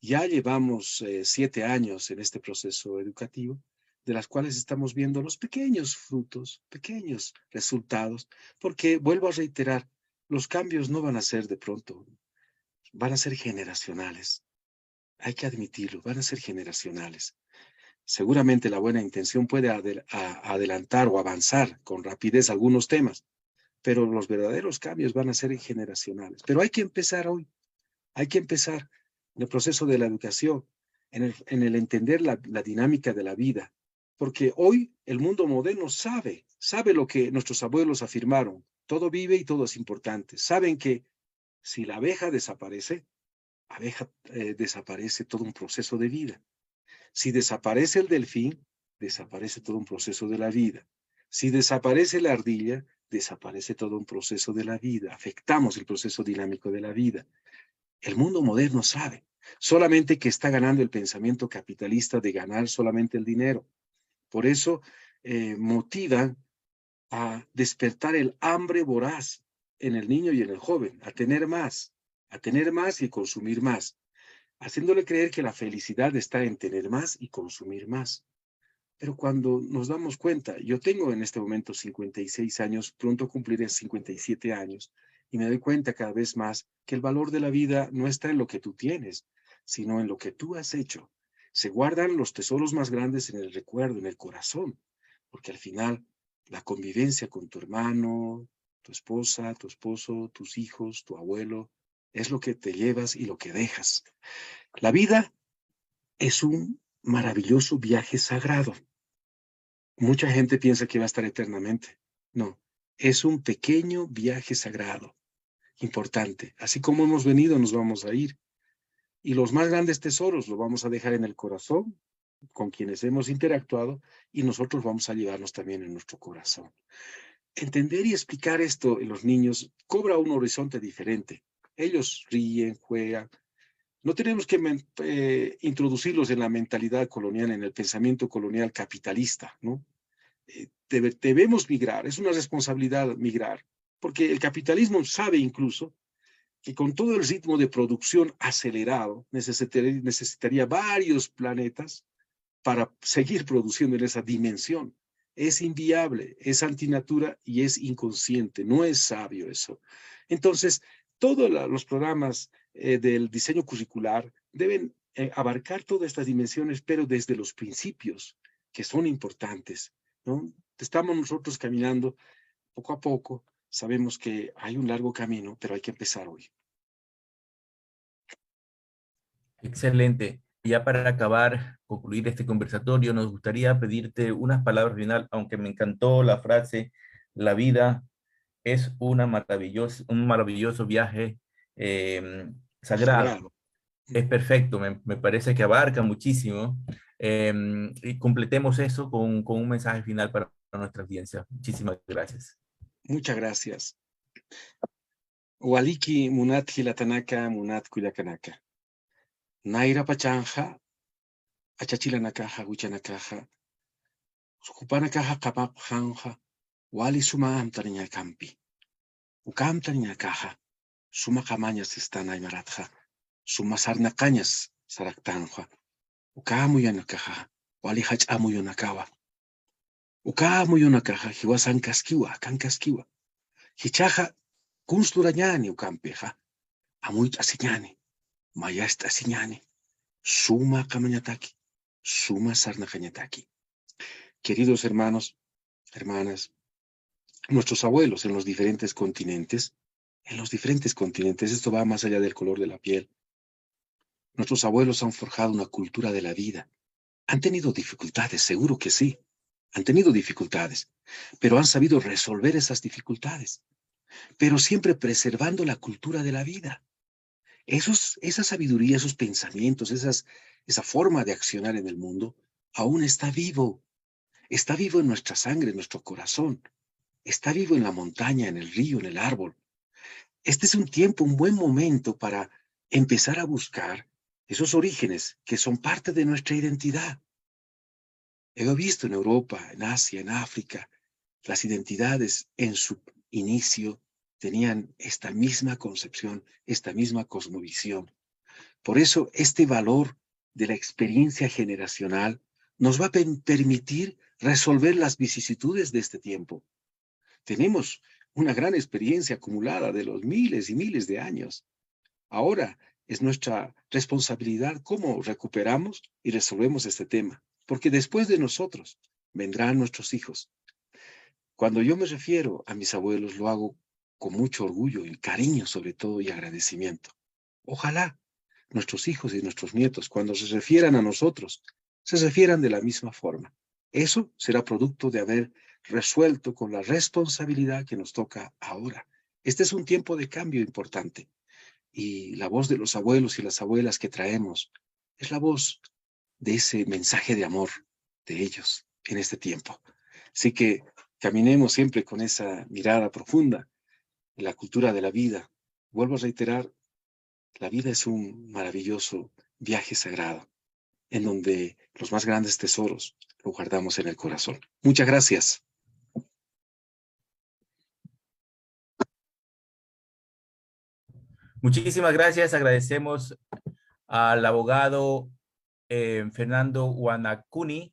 Ya llevamos 7 años en este proceso educativo, de las cuales estamos viendo los pequeños frutos, pequeños resultados, porque vuelvo a reiterar, los cambios no van a ser de pronto, van a ser generacionales. Hay que admitirlo, van a ser generacionales. Seguramente la buena intención puede adelantar o avanzar con rapidez algunos temas, pero los verdaderos cambios van a ser generacionales. Pero hay que empezar hoy, hay que empezar en el proceso de la educación, en el entender la dinámica de la vida, porque hoy el mundo moderno sabe lo que nuestros abuelos afirmaron, todo vive y todo es importante. Saben que si la abeja desaparece, desaparece todo un proceso de vida. Si desaparece el delfín, desaparece todo un proceso de la vida. Si desaparece la ardilla, desaparece todo un proceso de la vida. Afectamos el proceso dinámico de la vida. El mundo moderno sabe, solamente que está ganando el pensamiento capitalista de ganar solamente el dinero. Por eso motivan a despertar el hambre voraz en el niño y en el joven, a tener más y consumir más, haciéndole creer que la felicidad está en tener más y consumir más. Pero cuando nos damos cuenta, yo tengo en este momento 56 años, pronto cumpliré 57 años, y me doy cuenta cada vez más que el valor de la vida no está en lo que tú tienes, sino en lo que tú has hecho. Se guardan los tesoros más grandes en el recuerdo, en el corazón, porque al final la convivencia con tu hermano, tu esposa, tu esposo, tus hijos, tu abuelo, es lo que te llevas y lo que dejas. La vida es un maravilloso viaje sagrado. Mucha gente piensa que va a estar eternamente. No, es un pequeño viaje sagrado, importante. Así como hemos venido, nos vamos a ir. Y los más grandes tesoros los vamos a dejar en el corazón, con quienes hemos interactuado, y nosotros vamos a llevarlos también en nuestro corazón. Entender y explicar esto en los niños cobra un horizonte diferente. Ellos ríen, juegan. No tenemos que introducirlos en la mentalidad colonial, en el pensamiento colonial capitalista, ¿no? Debemos migrar, es una responsabilidad migrar, porque el capitalismo sabe incluso que con todo el ritmo de producción acelerado necesitaría varios planetas para seguir produciendo en esa dimensión. Es inviable, es antinatura y es inconsciente, no es sabio eso. Entonces, todos los programas del diseño curricular deben abarcar todas estas dimensiones, pero desde los principios, que son importantes, ¿no? Estamos nosotros caminando poco a poco, sabemos que hay un largo camino, pero hay que empezar hoy. Excelente. Ya para acabar, concluir este conversatorio, nos gustaría pedirte unas palabras final, aunque me encantó la frase, la vida es un maravilloso viaje sagrado. Sagrado. Es perfecto, me parece que abarca muchísimo. Y completemos eso con un mensaje final para nuestra audiencia. Muchísimas gracias. Muchas gracias. Waliki munat hilatanaka munat kuyakanaka. Naira pachanja, achachilanakaja, huichanakaja, sukupanakaja kapapjanja, wali suma amtariña campi. Ukamtariña caja, suma camañas están aymaratja, suma sarnacañas saraktanja. Ukamuyanakaja, wali hachamuyonakawa. Ukamuyonakaja, hiwasan kaskiwa, kankaskiwa. Hichaja, kunsturañani ukampeja, amuit asiñani. Mayasta siñani, suma kamañataki, suma sarnacañataki. Queridos hermanos, hermanas, nuestros abuelos en los diferentes continentes, esto va más allá del color de la piel. Nuestros abuelos han forjado una cultura de la vida. Han tenido dificultades, seguro que sí, han tenido dificultades, pero han sabido resolver esas dificultades, pero siempre preservando la cultura de la vida. Esa sabiduría, esos pensamientos, esa forma de accionar en el mundo, aún está vivo en nuestra sangre, en nuestro corazón, está vivo en la montaña, en el río, en el árbol. Este es un buen momento para empezar a buscar esos orígenes que son parte de nuestra identidad. He visto en Europa, en Asia, en África, las identidades en su inicio tenían esta misma concepción, esta misma cosmovisión. Por eso, este valor de la experiencia generacional nos va a permitir resolver las vicisitudes de este tiempo. Tenemos una gran experiencia acumulada de los miles y miles de años. Ahora es nuestra responsabilidad cómo recuperamos y resolvemos este tema, porque después de nosotros vendrán nuestros hijos. Cuando yo me refiero a mis abuelos, lo hago con mucho orgullo y cariño sobre todo y agradecimiento. Ojalá nuestros hijos y nuestros nietos, cuando se refieran a nosotros, se refieran de la misma forma. Eso será producto de haber resuelto con la responsabilidad que nos toca ahora. Este es un tiempo de cambio importante y la voz de los abuelos y las abuelas que traemos es la voz de ese mensaje de amor de ellos en este tiempo. Así que caminemos siempre con esa mirada profunda en la cultura de la vida. Vuelvo a reiterar, la vida es un maravilloso viaje sagrado en donde los más grandes tesoros lo guardamos en el corazón. Muchas gracias. Muchísimas gracias. Agradecemos al abogado Fernando Guanacuni.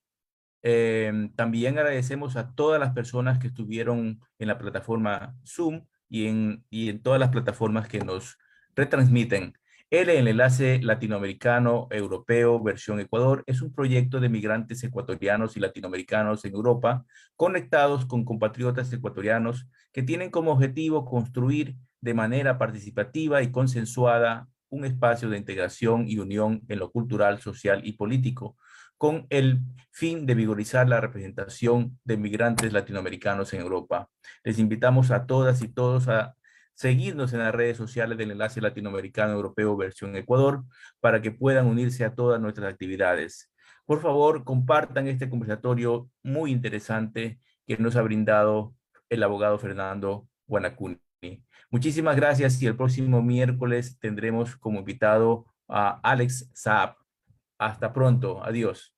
También agradecemos a todas las personas que estuvieron en la plataforma Zoom y en todas las plataformas que nos retransmiten. El enlace latinoamericano europeo versión Ecuador es un proyecto de migrantes ecuatorianos y latinoamericanos en Europa conectados con compatriotas ecuatorianos que tienen como objetivo construir de manera participativa y consensuada un espacio de integración y unión en lo cultural, social y político, con el fin de vigorizar la representación de migrantes latinoamericanos en Europa. Les invitamos a todas y todos a seguirnos en las redes sociales del Enlace Latinoamericano Europeo versión Ecuador para que puedan unirse a todas nuestras actividades. Por favor, compartan este conversatorio muy interesante que nos ha brindado el abogado Fernando Guanacuni. Muchísimas gracias y el próximo miércoles tendremos como invitado a Alex Saab. Hasta pronto. Adiós.